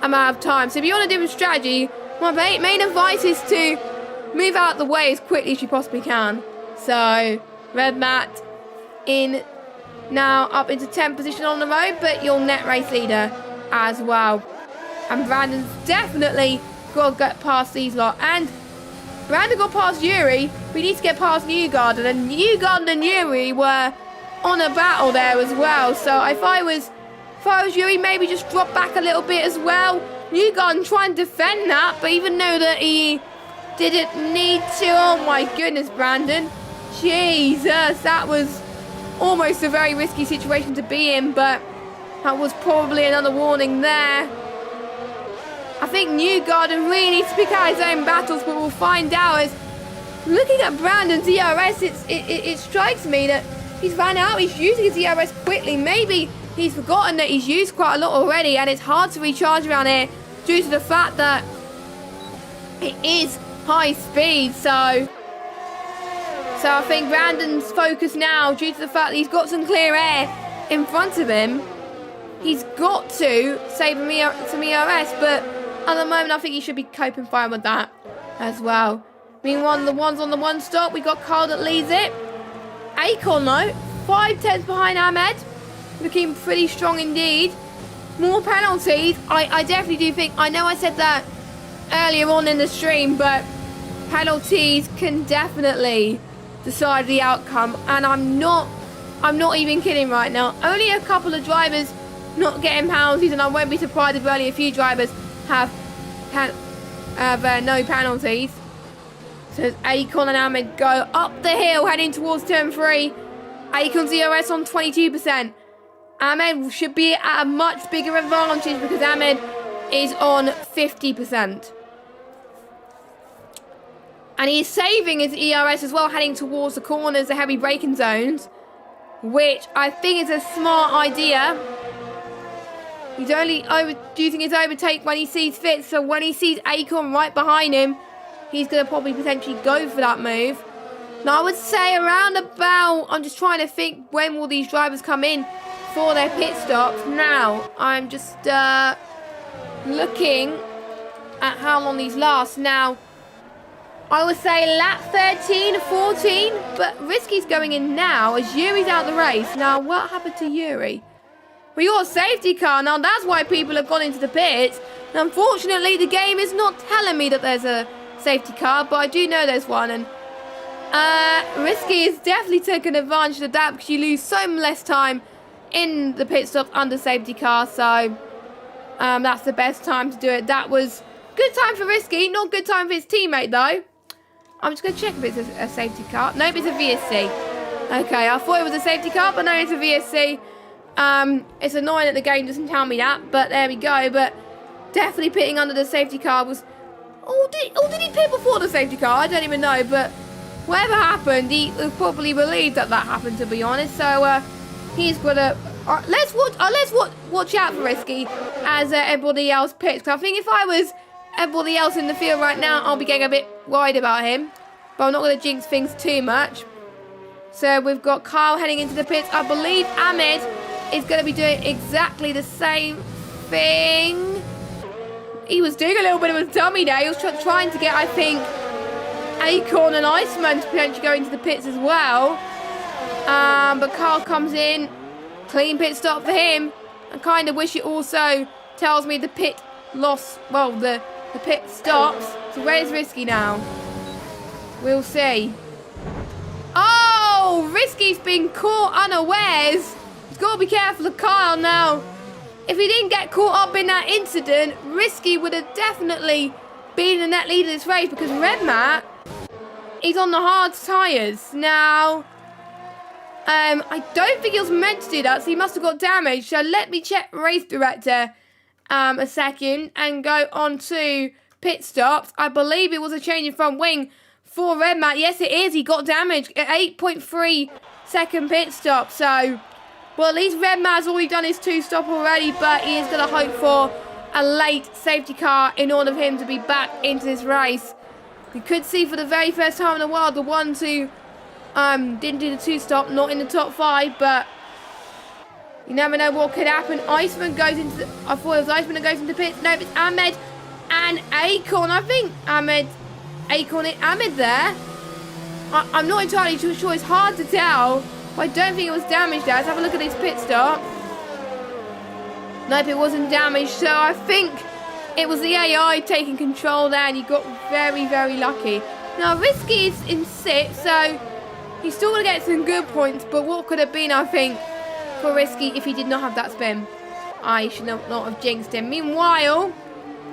amount of time. So if you want a different strategy, my main advice is to move out the way as quickly as you possibly can. So Red Matt in now up into 10th position on the road, but your net race leader as well. And Brandon's definitely got to get past these lot. And Brandon got past Yuri. We need to get past Newgarden. And Newgarden and Yuri were on a battle there as well. So if I was Yuri, maybe just drop back a little bit as well. Newgarden trying to defend that, but even though that he didn't need to. Oh my goodness, Brandon. Jesus, that was almost a very risky situation to be in, but that was probably another warning there. I think Newgarden really needs to pick out his own battles, but we'll find out. As looking at Brandon's ERS, it strikes me that he's ran out. He's using his ERS quickly. Maybe he's forgotten that he's used quite a lot already, and it's hard to recharge around here due to the fact that it is high speed. So I think Brandon's focus now, due to the fact that he's got some clear air in front of him, he's got to save some ERS, but at the moment I think he should be coping fine with that as well. Meanwhile, the ones on the one stop, we got Carl that leads it. Acorn though, 5 tenths behind Ahmed, looking pretty strong indeed. More penalties, I definitely do think, I know I said that earlier on in the stream, but penalties can definitely decide the outcome, and I'm not even kidding right now. Only a couple of drivers not getting penalties, and I won't be surprised if only a few drivers have no penalties. So as Acorn and Ahmed go up the hill heading towards turn 3. Acorn's ERS on 22%. Ahmed should be at a much bigger advantage because Ahmed is on 50%. And he's saving his ERS as well, heading towards the corners, the heavy braking zones, which I think is a smart idea. He's only using his overtake when he sees fit, so when he sees Acorn right behind him, he's going to probably potentially go for that move. Now I would say around about, I'm just trying to think, when will these drivers come in for their pit stops. Now, I'm just looking at how long these last. Now, I would say lap 13, 14, but Risky's going in now as Yuri's out the race. Now, what happened to Yuri? We got a safety car. Now, that's why people have gone into the pits. And unfortunately, the game is not telling me that there's a safety car, but I do know there's one. And Risky is definitely taking advantage of that because you lose so much less time in the pit stops under safety car. So that's the best time to do it. That was good time for Risky, not good time for his teammate though. I'm just going to check if it's a safety car. Nope, it's a VSC. Okay, I thought it was a safety car, but no, it's a VSC. It's annoying that the game doesn't tell me that, but there we go. But definitely pitting under the safety car was... Oh, did he pit before the safety car? I don't even know, but whatever happened, he was probably relieved that happened, to be honest. So he's got to... let's watch out for Risky as everybody else pits. Because I think if I was everybody else in the field right now, I'll be getting a bit worried about him. But I'm not going to jinx things too much. So we've got Kyle heading into the pits. I believe Ahmed is going to be doing exactly the same thing. He was doing a little bit of a dummy there. He was trying to get, I think, Acorn and Iceman to potentially go into the pits as well. But Kyle comes in. Clean pit stop for him. I kind of wish it also tells me the pit loss. Well, the pit stops. So where's Risky now? We'll see. Oh, Risky's been caught unawares. He's got to be careful of Kyle now. If he didn't get caught up in that incident, Risky would have definitely been the net leader of this race because Red Matt, he's on the hard tyres. Now, I don't think he was meant to do that, so he must have got damaged. So let me check race director a second and go on to pit stops. I believe it was a change in front wing for Red Matt. Yes, it is. He got damaged at 8.3 second pit stop. So, well, at least Red Matt's already done his 2-stop already, but he is going to hope for a late safety car in order for him to be back into this race. You could see for the very first time in the world the ones who didn't do the 2-stop, not in the top 5, but you never know what could happen. Iceman goes into the... I thought it was Iceman that goes into the pits. No, it's Ahmed and Acorn. I think Acorn and Ahmed there. I'm not entirely too sure. It's hard to tell. But I don't think it was damaged there. Let's have a look at his pit stop. Nope, it wasn't damaged. So I think it was the AI taking control there and he got very, very lucky. Now, Risky is in 6th, so he's still going to get some good points. But what could have been, I think, for Risky if he did not have that spin? I should not have jinxed him. Meanwhile,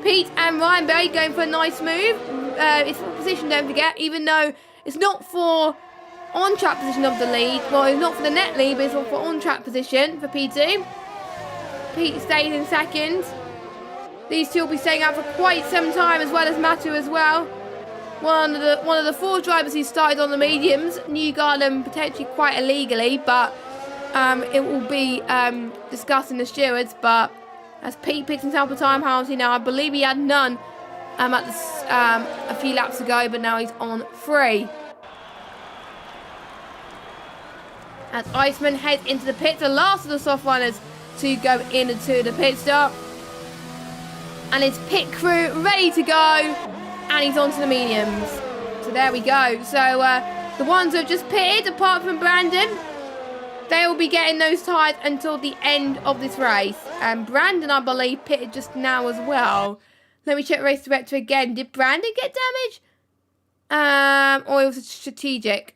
Pete and Ryan Berry going for a nice move. It's for position, don't forget, even though it's not for on-track position of the lead. Well, it's not for the net lead, but it's for on-track position for P2. Pete stays in 2nd. These two will be staying out for quite some time, as well as Matthew as well. One of the 4 drivers who started on the mediums. Newgarden potentially quite illegally, but it will be discussed in the stewards. But as Pete picks himself a time penalty now, I believe he had none a few laps ago, but now he's on 3. As Iceman heads into the pits, the last of the soft runners to go into the pit stop. And his pit crew ready to go. And he's onto the mediums. So there we go. So the ones who have just pitted, apart from Brandon, they will be getting those tyres until the end of this race. And Brandon, I believe, pitted just now as well. Let me check race director again. Did Brandon get damage? Or it was strategic?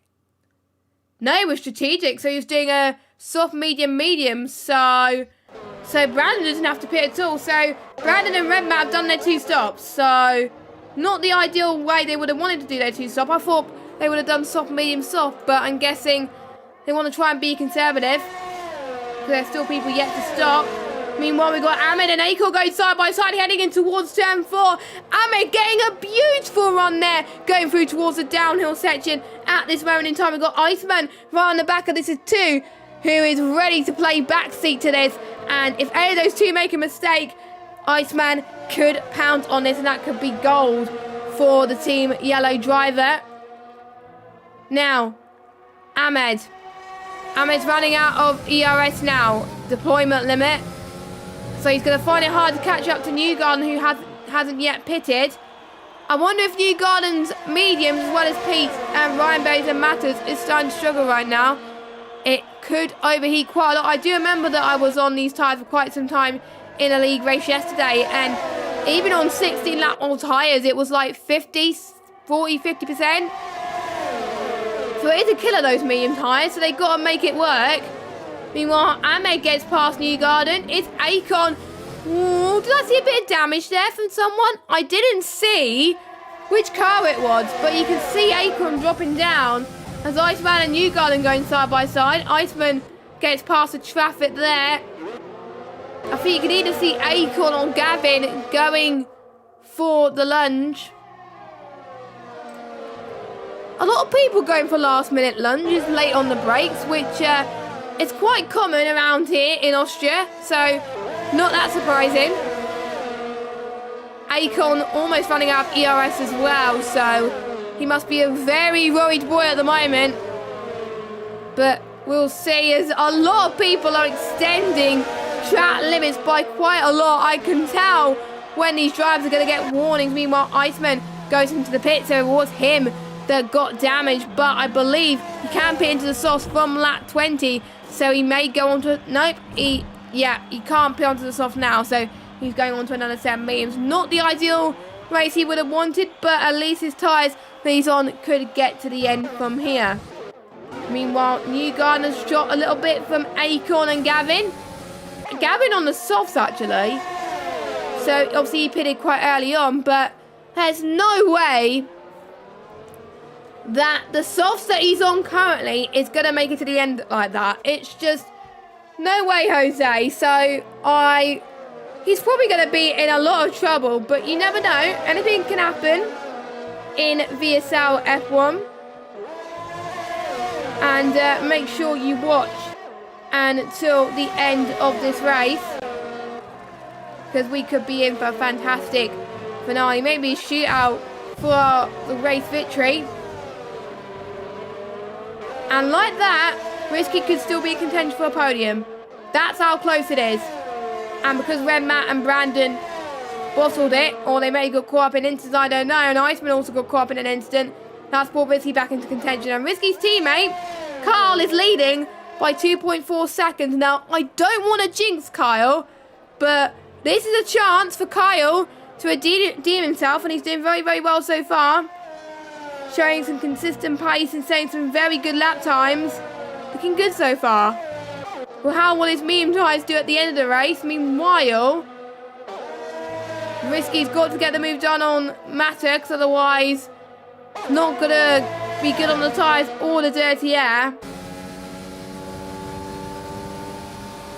No, it was strategic. So he was doing a soft, medium. So Brandon doesn't have to pit at all. So Brandon and Red Matt have done their 2 stops. So not the ideal way they would have wanted to do their 2-stop. I thought they would have done soft, medium, soft. But I'm guessing they want to try and be conservative. Because there's still people yet to stop. Meanwhile, we've got Ahmed and Aiko going side by side, heading in towards turn 4. Ahmed getting a beautiful run there, going through towards the downhill section. At this moment in time, we've got Iceman right on the back of this is 2, who is ready to play backseat to this. And if any of those 2 make a mistake, Iceman could pounce on this, and that could be gold for the Team Yellow driver. Now, Ahmed And it's running out of ERS now. Deployment limit. So he's going to find it hard to catch up to Newgarden, who hasn't yet pitted. I wonder if Newgarden's mediums, as well as Pete and Ryan Bays and Matters, is starting to struggle right now. It could overheat quite a lot. I do remember that I was on these tyres for quite some time in a league race yesterday, and even on 16 lap old tyres, it was like 50%. So it is a killer, those medium tyres, so they've got to make it work. Meanwhile, Ahmed gets past Newgarden. It's Akon. Ooh, did I see a bit of damage there from someone? I didn't see which car it was, but you can see Akon dropping down as Iceman and Newgarden going side by side. Iceman gets past the traffic there. I think you can either see Akon or Gavin going for the lunge. A lot of people going for last minute lunges late on the brakes, which is quite common around here in Austria, so not that surprising. Akon almost running out of ERS as well, so he must be a very worried boy at the moment. But we'll see, as a lot of people are extending track limits by quite a lot. I can tell when these drivers are going to get warnings. Meanwhile, Iceman goes into the pit, so it was him that got damaged, but I believe he can pit into the softs from lap 20, so he may go on to... Nope, he can't pit onto the soft now, so he's going on to another 7 mediums. Not the ideal race he would have wanted, but at least his tyres that he's on could get to the end from here. Meanwhile, Newgarden has shot a little bit from Akon and Gavin. Gavin on the softs, actually. So, obviously, he pitted quite early on, but there's no way that the softs that he's on currently is going to make it to the end like that. It's just no way, Jose. So he's probably going to be in a lot of trouble, but you never know. Anything can happen in VSL F1. And make sure you watch until the end of this race, because we could be in for a fantastic finale. Maybe a shootout for the race victory. And like that, Risky could still be a contention for a podium. That's how close it is. And because Red Matt and Brandon bottled it, or they may have got caught up in incidents, I don't know, and Iceman also got caught up in an incident, that's brought Risky back into contention. And Risky's teammate, Kyle, is leading by 2.4 seconds. Now, I don't want to jinx Kyle, but this is a chance for Kyle to redeem himself, and he's doing very, very well so far. Showing some consistent pace and saying some very good lap times. Looking good so far. Well, how will his medium tyres do at the end of the race? Meanwhile, Risky's got to get the move done on Matter, because otherwise not going to be good on the tyres or the dirty air.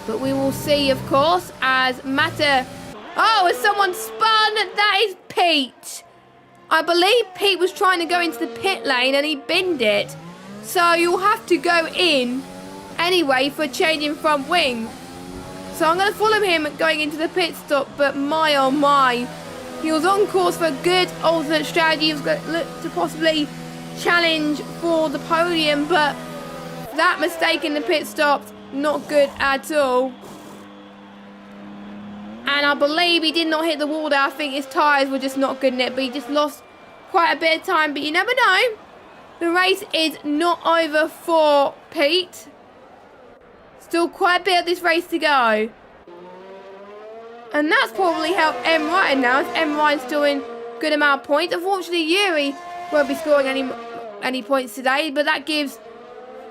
But we will see, of course, as Matter... Oh, has someone spun? That is Pete. I believe Pete was trying to go into the pit lane and he binned it. So you'll have to go in anyway for changing front wing. So I'm going to follow him going into the pit stop. But my oh my. He was on course for a good alternate strategy. He was going to look to possibly challenge for the podium. But that mistake in the pit stop, not good at all. And I believe he did not hit the wall there. I think his tyres were just not good in it. But he just lost quite a bit of time. But you never know. The race is not over for Pete. Still quite a bit of this race to go. And that's probably helped M. Ryan now. As M. Ryan's still in good amount of points. Unfortunately, Yuri won't be scoring any points today. But that gives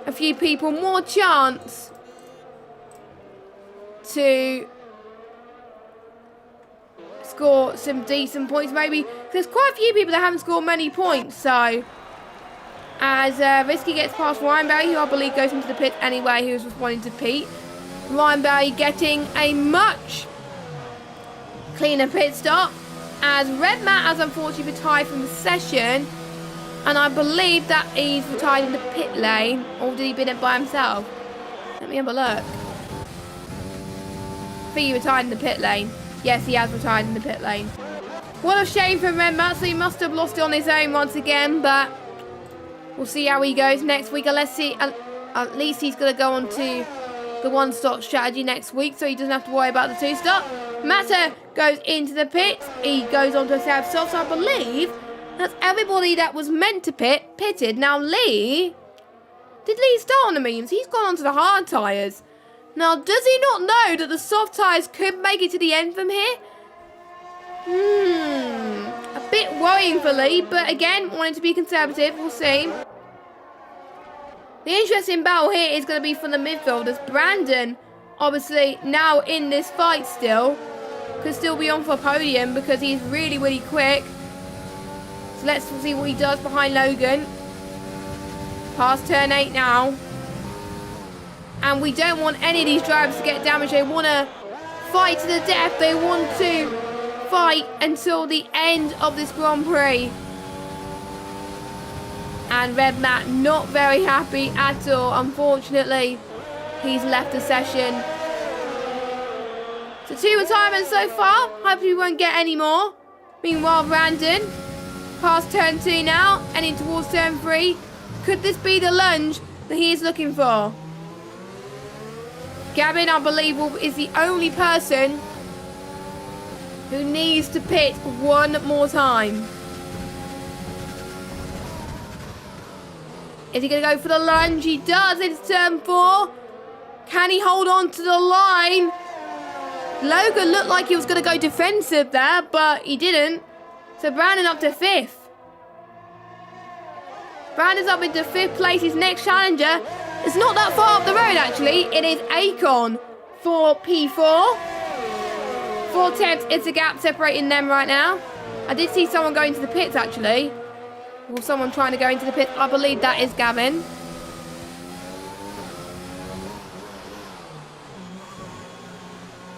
a few people more chance to score some decent points. Maybe there's quite a few people that haven't scored many points. So as Risky gets past Ryan Barry, who I believe goes into the pit anyway, who was responding to Pete. Ryan Barry getting a much cleaner pit stop, as Red Matt has unfortunately retired from the session, and I believe that he's retired in the pit lane, or did he bin it by himself? Let me have a look. I think he retired in the pit lane. Yes, he has retired in the pit lane. What a shame for Red Matt, so he must have lost it on his own once again, but we'll see how he goes next week. Let's see. At least he's going to go on to the one-stop strategy next week, so he doesn't have to worry about the two-stop. Mata goes into the pit. He goes on to a soft, so I believe that's everybody that was meant to pitted. Now, Lee... Did Lee start on the mediums? He's gone on to the hard tyres. Now, does he not know that the soft tyres could make it to the end from here? A bit worrying for Lee, but again, wanting to be conservative. We'll see. The interesting battle here is going to be for the midfielders. Brandon, obviously, now in this fight still, could still be on for a podium because he's really, really quick. So let's see what he does behind Logan. Past turn 8 now. And we don't want any of these drivers to get damaged. They want to fight to the death. They want to fight until the end of this Grand Prix. And Red Matt not very happy at all. Unfortunately, he's left the session. So 2 retirements so far. Hopefully we won't get any more. Meanwhile, Brandon, past turn 2 now, heading towards turn 3. Could this be the lunge that he is looking for? Gavin, I believe, is the only person who needs to pit one more time. Is he going to go for the lunge? He does. It's turn 4. Can he hold on to the line? Logan looked like he was going to go defensive there, but he didn't. So Brandon up to 5th. Brandon's up into 5th place. His next challenger is not that far up the road, actually. It is Akon for P4. 4 tenths is the gap separating them right now. I did see someone going to the pits, actually. Or someone trying to go into the pits. I believe that is Gavin.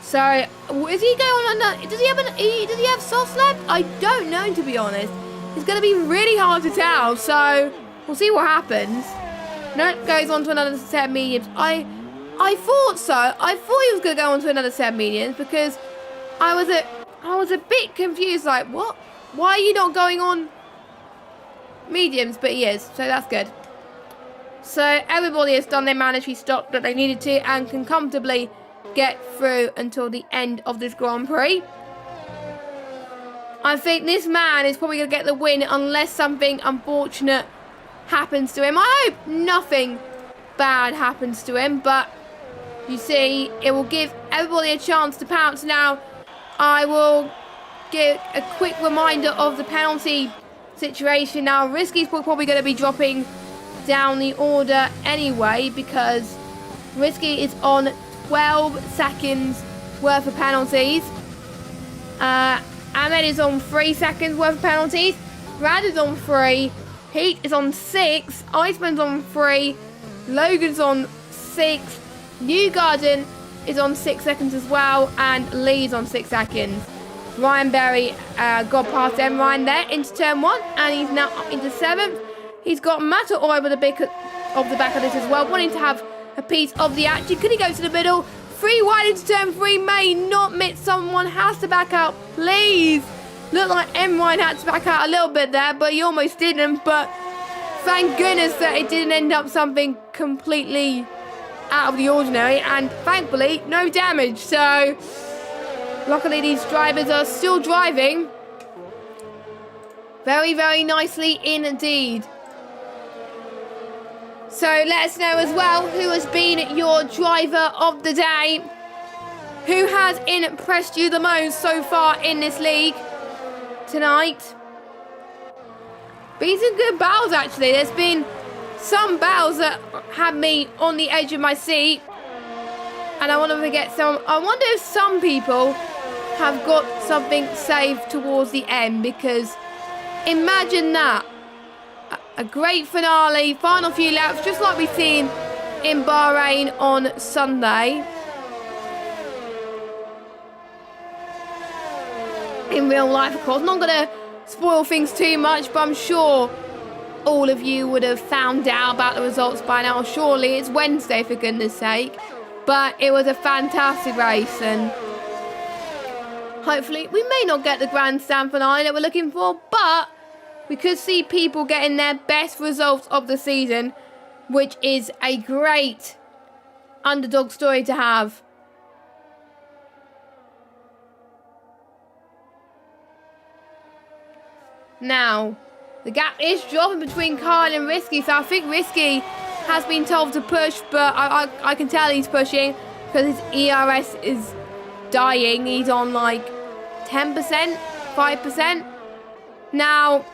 So, is he going on? Does he have softs left? I don't know, to be honest. It's going to be really hard to tell. So, we'll see what happens. No, goes on to another set of mediums. I thought so. I thought he was going to go on to another set of mediums because I was a bit confused. Like, what? Why are you not going on mediums? But he is, so that's good. So everybody has done their mandatory stop that they needed to and can comfortably get through until the end of this Grand Prix. I think this man is probably going to get the win unless something unfortunate happens to him. I hope nothing bad happens to him, but you see, it will give everybody a chance to pounce. Now, I will give a quick reminder of the penalty situation. Now, Risky's probably going to be dropping down the order anyway because Risky is on 12 seconds worth of penalties. Ahmed is on 3 seconds worth of penalties. Brad is on 3. Heat is on 6. Iceman's on 3. Logan's on 6. Newgarden is on 6 seconds as well. And Lee's on 6 seconds. Ryan Berry got past M. Ryan there into turn 1. And he's now up into 7th. He's got Matter all over the back of this as well. Wanting to have a piece of the action. Could he go to the middle? 3 wide into turn 3. May not miss. Someone has to back out. Please. Looked like M. Ryan had to back out a little bit there, but he almost didn't. But thank goodness that it didn't end up something completely out of the ordinary. And thankfully, no damage. So, luckily these drivers are still driving very, very nicely indeed. So, let us know as well who has been your driver of the day. Who has impressed you the most so far in this league tonight? Been some good battles actually. There's been some battles that had me on the edge of my seat. And I want to get some. I wonder if some people have got something saved towards the end, because imagine that. A great finale, final few laps, just like we've seen in Bahrain on Sunday. In real life, of course. Not going to spoil things too much, but I'm sure all of you would have found out about the results by now. Surely it's Wednesday, for goodness sake. But it was a fantastic race, and hopefully we may not get the grandstand finale that we're looking for, but we could see people getting their best results of the season. which is a great underdog story to have. Now, the gap is dropping between Kyle and Risky, so I think Risky has been told to push, but I can tell he's pushing because his ERS is dying. He's on like 10%, 5%. Now,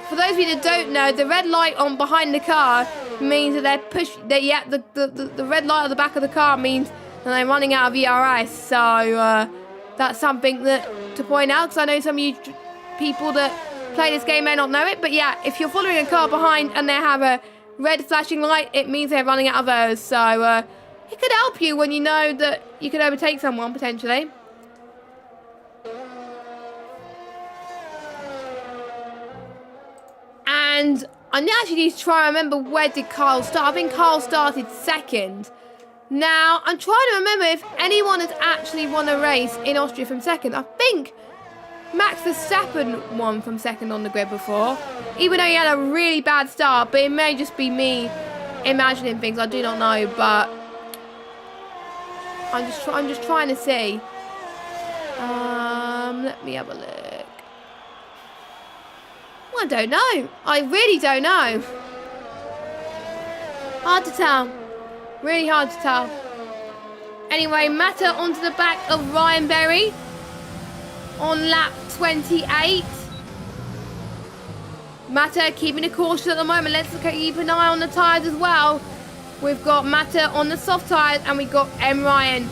for those of you that don't know, the red light on behind the car means that the red light on the back of the car means that they're running out of ERS. So that's something to point out, because I know some of you people that play this game may not know it. But yeah, if you're following a car behind and they have a red flashing light, it means they're running out of those. So it could help you when you know that you could overtake someone potentially. And I actually need to try and remember, where did Kyle start? I think Kyle started second. Now, I'm trying to remember if anyone has actually won a race in Austria from second. I think Max Verstappen won from second on the grid before, even though he had a really bad start, but it may just be me imagining things. I do not know, but I'm just trying to see. Let me have a look. I don't know. I really don't know. Hard to tell. Really hard to tell. Anyway, Mata onto the back of Ryan Berry on lap 28. Mata keeping it cautious at the moment. Let's keep an eye on the tyres as well. We've got Mata on the soft tyres, and we've got M. Ryan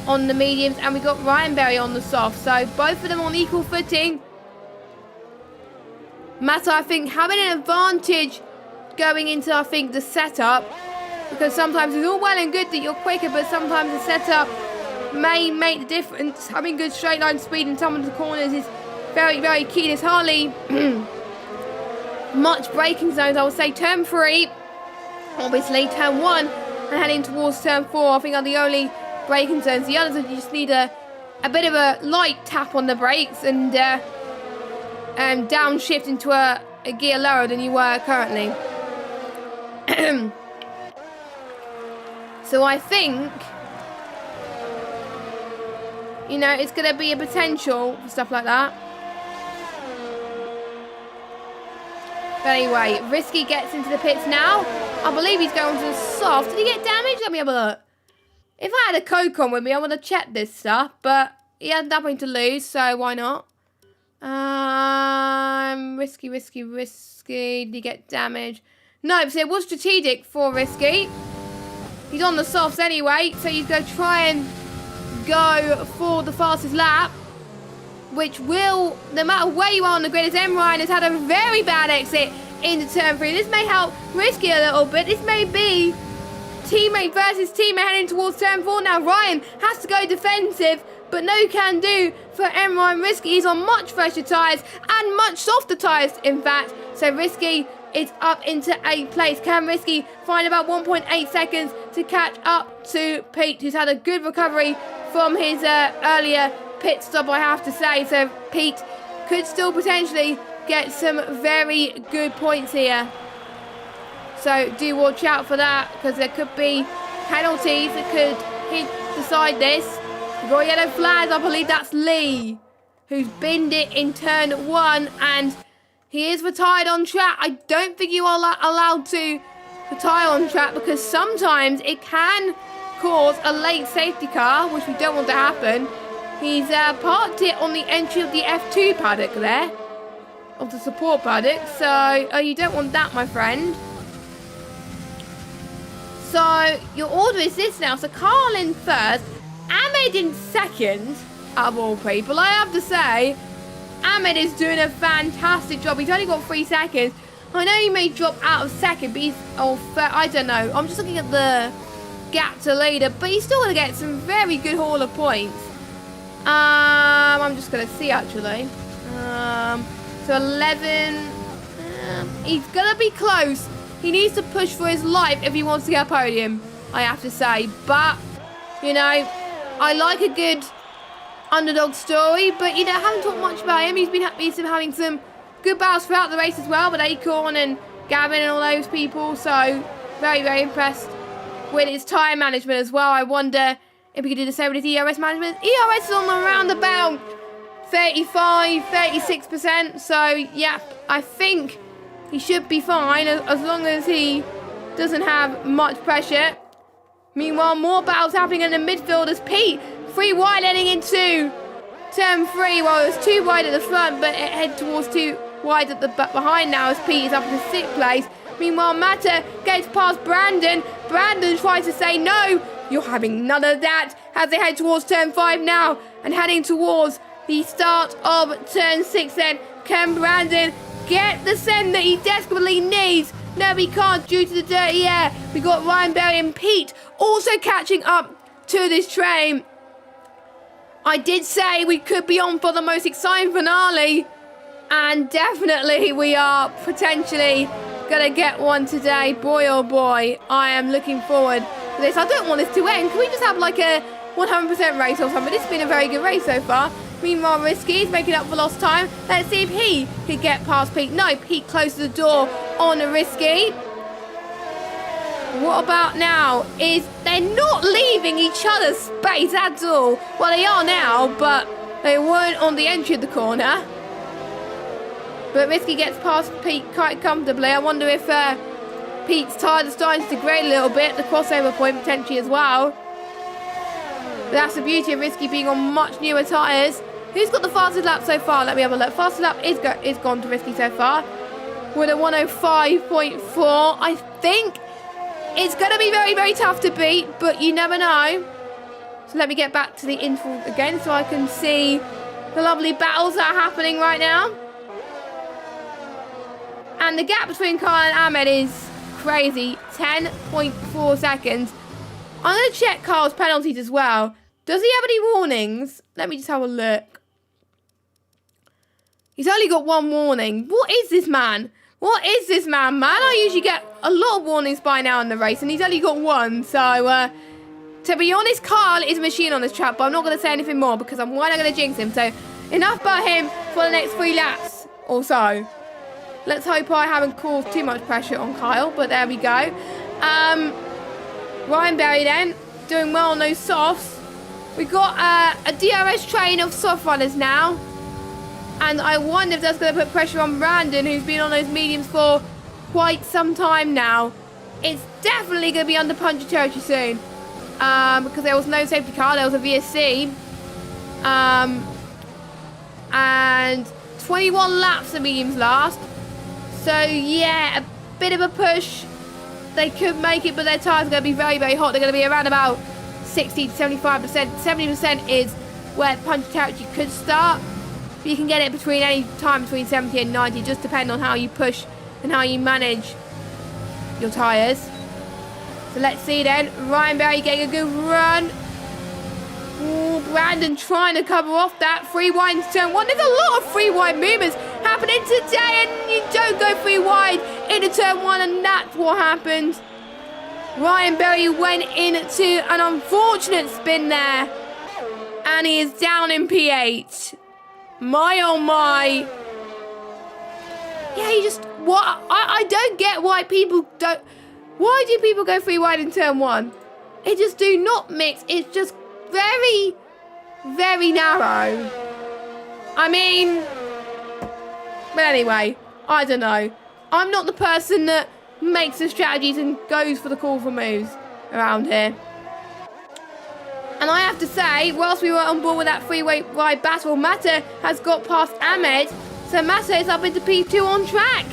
on the mediums, and we've got Ryan Berry on the soft. So both of them on equal footing. Mata, I think, having an advantage going into, I think, the setup, because sometimes it's all well and good that you're quicker, but sometimes the setup may make the difference. Having good straight line speed in some of the corners is very, very key. There's hardly much braking zones. I would say turn 3, obviously turn 1, and heading towards turn 4, I think, are the only braking zones. The others, you just need a bit of a light tap on the brakes and downshift into a gear lower than you were currently. So I think, you know, it's going to be a potential for stuff like that. But anyway, Risky gets into the pits now. I believe he's going to the soft. Did he get damaged? Let me have a look. If I had a Coke on with me, I would have checked this stuff. But he had nothing to lose, so why not? Risky. Did he get damaged? No, so it was strategic for Risky. He's on the softs anyway, so he's going to try and go for the fastest lap, which will, no matter where you are on the grid, as M. Ryan has had a very bad exit into turn 3. This may help Risky a little bit. This may be teammate versus teammate heading towards turn 4. Now Ryan has to go defensive, but no can do for M. Ryan. Risky, he's on much fresher tyres and much softer tyres, in fact. So Risky is up into 8th place. Can Risky find about 1.8 seconds to catch up to Pete, who's had a good recovery from his earlier pit stop, I have to say. So Pete could still potentially get some very good points here. So do watch out for that, because there could be penalties that could decide this. We've got yellow flags. I believe that's Lee, who's binned it in turn 1, and he is retired on track. I don't think you are allowed to retire on track, because sometimes it can cause a late safety car, which we don't want to happen. He's parked it on the entry of the F2 paddock there, of the support paddock, so you don't want that, my friend. So your order is this now. So Carl in first, Ahmed in second, out of all people. I have to say, Ahmed is doing a fantastic job. He's only got 3 seconds. I know he may drop out of second, but he's, I don't know. I'm just looking at the gap to leader, but he's still going to get some very good haul of points. I'm just going to see, actually. So 11. He's going to be close. He needs to push for his life if he wants to get a podium, I have to say. But, you know, I like a good underdog story, but, you know, I haven't talked much about him. He's been having some good battles throughout the race as well with Acorn and Gavin and all those people. So Very, very impressed with his time management as well. I wonder if he could do the same with his ERS management. ERS is on around about 35, 36%. So, yeah, I think he should be fine as long as he doesn't have much pressure. Meanwhile, more battles happening in the midfield as Pete, 3 wide heading into turn 3. Well, it was 2 wide at the front, but it head towards 2 wide at the behind now as Pete is up in the 6th place. Meanwhile, Mata gets past Brandon. Brandon tries to say, no, you're having none of that, as they head towards turn 5 now and heading towards the start of turn 6 then. Can Brandon get the send that he desperately needs? No, he can't due to the dirty air. We got Ryan Berry and Pete also catching up to this train. I did say we could be on for the most exciting finale, and definitely we are potentially going to get one today. Boy, oh boy, I am looking forward to this. I don't want this to end. Can we just have like a 100% race or something? This has been a very good race so far. Meanwhile, Risky is making up for lost time. Let's see if he can get past Pete. No, Pete closes the door on Risky. What about now? Is they're not leaving each other's space at all. Well, they are now, but they weren't on the entry of the corner. But Risky gets past Pete quite comfortably. I wonder if Pete's tyres are starting to degrade a little bit. The crossover point potentially as well. But that's the beauty of Risky being on much newer tyres. Who's got the fastest lap so far? Let me have a look. Fastest lap is gone to Risky so far. With a 105.4. I think it's going to be very, very tough to beat, but you never know. So let me get back to the interval again so I can see the lovely battles that are happening right now. And the gap between Kyle and Ahmed is crazy. 10.4 seconds. I'm going to check Kyle's penalties as well. Does he have any warnings? Let me just have a look. He's only got 1 warning. What is this man? What is this man? I usually get a lot of warnings by now in the race, and he's only got 1. So, to be honest, Kyle is a machine on this track, but I'm not going to say anything more because I'm not going to jinx him. So, enough about him for the next 3 laps or so. Let's hope I haven't caused too much pressure on Kyle, but there we go. Ryan Berry then, doing well on those softs. We've got a DRS train of soft runners now. And I wonder if that's going to put pressure on Brandon, who's been on those mediums for quite some time now. It's definitely going to be under puncture territory soon. Because there was no safety car, there was a VSC. And 21 laps the mediums last. So yeah, a bit of a push. They could make it, but their tyres are going to be very, very hot. They're going to be around about 60 to 75%. 70% is where puncture territory could start. But you can get it between any time between 70 and 90. Just depend on how you push and how you manage your tyres. So let's see then. Ryan Berry getting a good run. Ooh, Brandon trying to cover off that. Free wide into turn 1. There's a lot of free wide movements happening today, and you don't go free wide into turn 1, and that's what happened. Ryan Berry went into an unfortunate spin there, and he is down in P8. My oh my. Yeah, you just, what? I don't get why people don't. Why do people go free wide in turn 1? It just do not mix. It's just very, very narrow. I mean, but anyway, I don't know. I'm not the person that makes the strategies and goes for the call for moves around here. And I have to say, whilst we were on board with that freeway ride battle, Mata has got past Ahmed. So Mata is up into P2 on track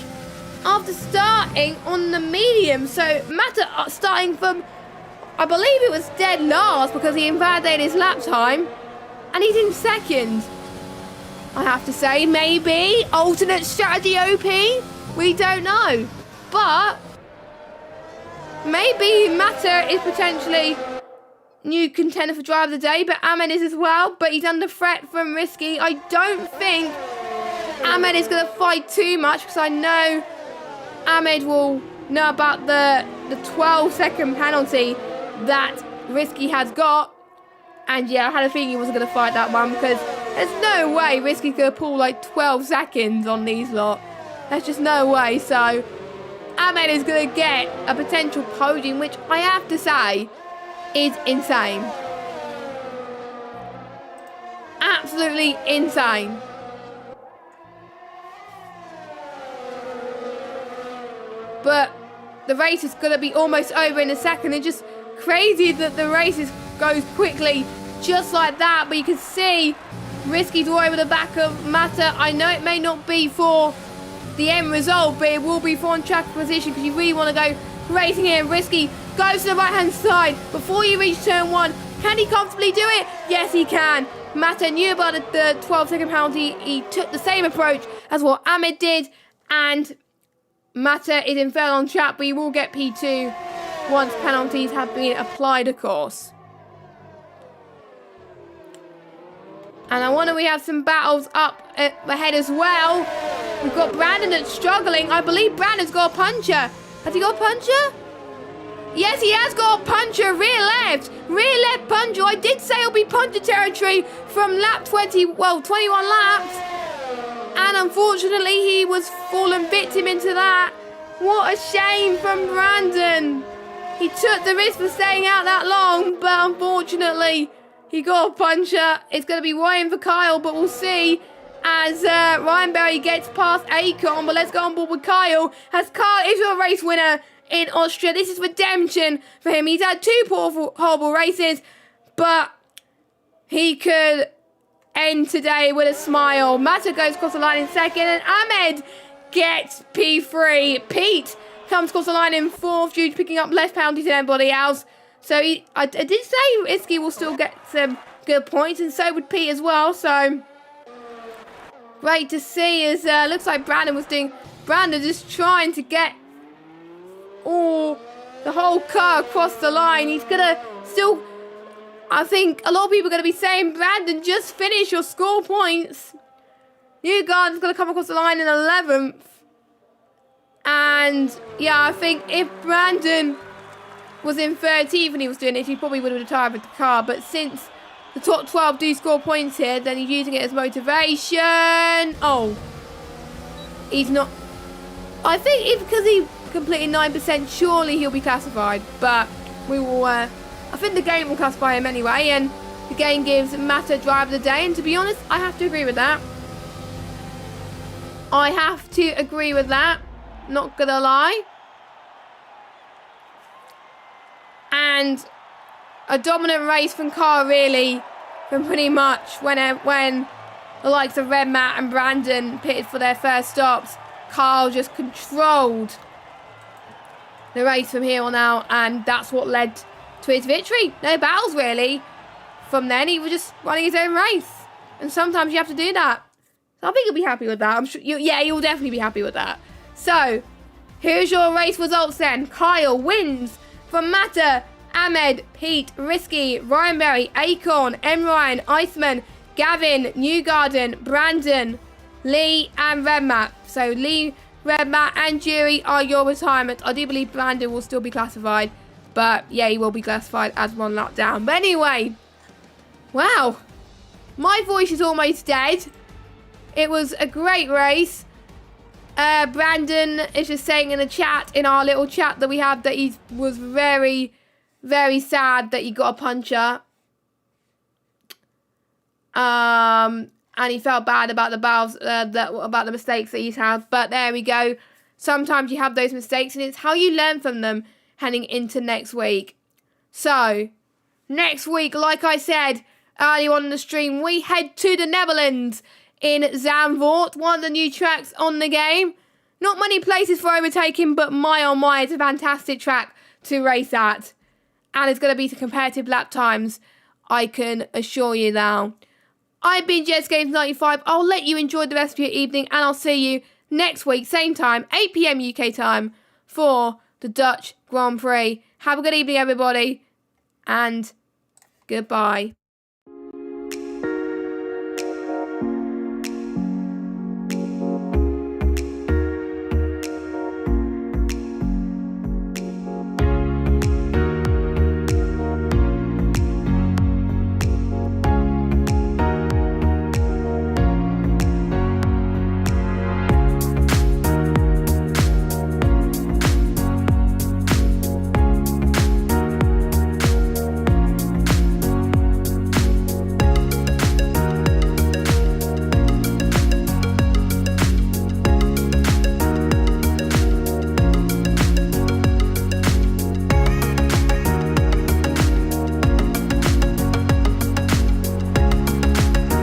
after starting on the medium. So Mata starting from, I believe it was dead last because he invalidated his lap time. And he's in 2nd. I have to say, maybe alternate strategy OP. We don't know. But maybe Mata is potentially new contender for driver of the day, but Ahmed is as well. But he's under threat from Risky. I don't think Ahmed is going to fight too much because I know Ahmed will know about the 12-second penalty that Risky has got. And yeah, I had a feeling he wasn't going to fight that one because there's no way Risky's going to pull like 12 seconds on these lot. There's just no way. So Ahmed is going to get a potential podium, which I have to say is insane. Absolutely insane. But the race is going to be almost over in a second. It's just crazy that the race goes quickly just like that. But you can see Risky's all over the back of Mata. I know it may not be for the end result, but it will be for on-track position because you really want to go racing here. Risky goes to the right-hand side before you reach turn 1. Can he comfortably do it? Yes, he can. Mata knew about the 12-second penalty. He took the same approach as what Ahmed did, and Mata is in third on track, but he will get P2 once penalties have been applied, of course. And I wonder, we have some battles up ahead as well. We've got Brandon that's struggling. I believe Brandon's got a puncher. Has he got a puncher? Yes, he has got a puncher. Rear left puncher. I did say it'll be puncher territory from lap 21 laps. And unfortunately, he was fallen victim into that. What a shame from Brandon. He took the risk for staying out that long, but unfortunately, he got a puncher. It's going to be Ryan for Kyle, but we'll see as Ryan Berry gets past Akon. But let's go on board with Kyle, as Kyle is your race winner in Austria. This is redemption for him. He's had 2 horrible races, but he could end today with a smile. Mata goes across the line in second, and Ahmed gets P3. Pete comes across the line in 4th due to picking up less penalties than anybody else. So I did say Isky will still get some good points, and so would Pete as well. So great to see, as looks like Brandon just trying to get the whole car across the line. He's gonna still, I think a lot of people are gonna be saying, Brandon, just finish your score points. Newgarden's gonna come across the line in 11th. And yeah, I think if Brandon was in 13th and he was doing it, he probably would have retired with the car. But since the top 12 do score points here, then he's using it as motivation. Oh, he's not. I think if because he completed 9%, surely he'll be classified. But we will. I think the game will classify him anyway, and the game gives Mata driver of the day. And to be honest, I have to agree with that. Not gonna lie. And a dominant race from Carl, really, from pretty much when the likes of Red Matt and Brandon pitted for their first stops. Carl just controlled the race from here on out, and that's what led to his victory. No battles, really. From then, he was just running his own race. And sometimes you have to do that. So I think he'll be happy with that. I'm sure. You'll definitely be happy with that. So, here's your race results then. Kyle wins from Mata, Ahmed, Pete, Risky, Ryan Berry, Acorn, M. Ryan, Iceman, Gavin, Newgarden, Brandon, Lee, and Redmat. So Lee, Redmat, and Jury are your retirement. I do believe Brandon will still be classified, but yeah, he will be classified as 1 lap down. But anyway, wow, my voice is almost dead. It was a great race. Brandon is just saying in the chat, in our little chat that we have, that he was very, very sad that he got a puncher. And he felt bad about the battles, about the mistakes that he's had. But there we go. Sometimes you have those mistakes, and it's how you learn from them heading into next week. So, next week, like I said earlier on in the stream, we head to the Netherlands in Zandvoort, one of the new tracks on the game. Not many places for overtaking, but my oh my, it's a fantastic track to race at. And it's going to be some competitive lap times, I can assure you now. I've been JetsGames95. I'll let you enjoy the rest of your evening, and I'll see you next week, same time, 8 PM UK time, for the Dutch Grand Prix. Have a good evening, everybody, and goodbye.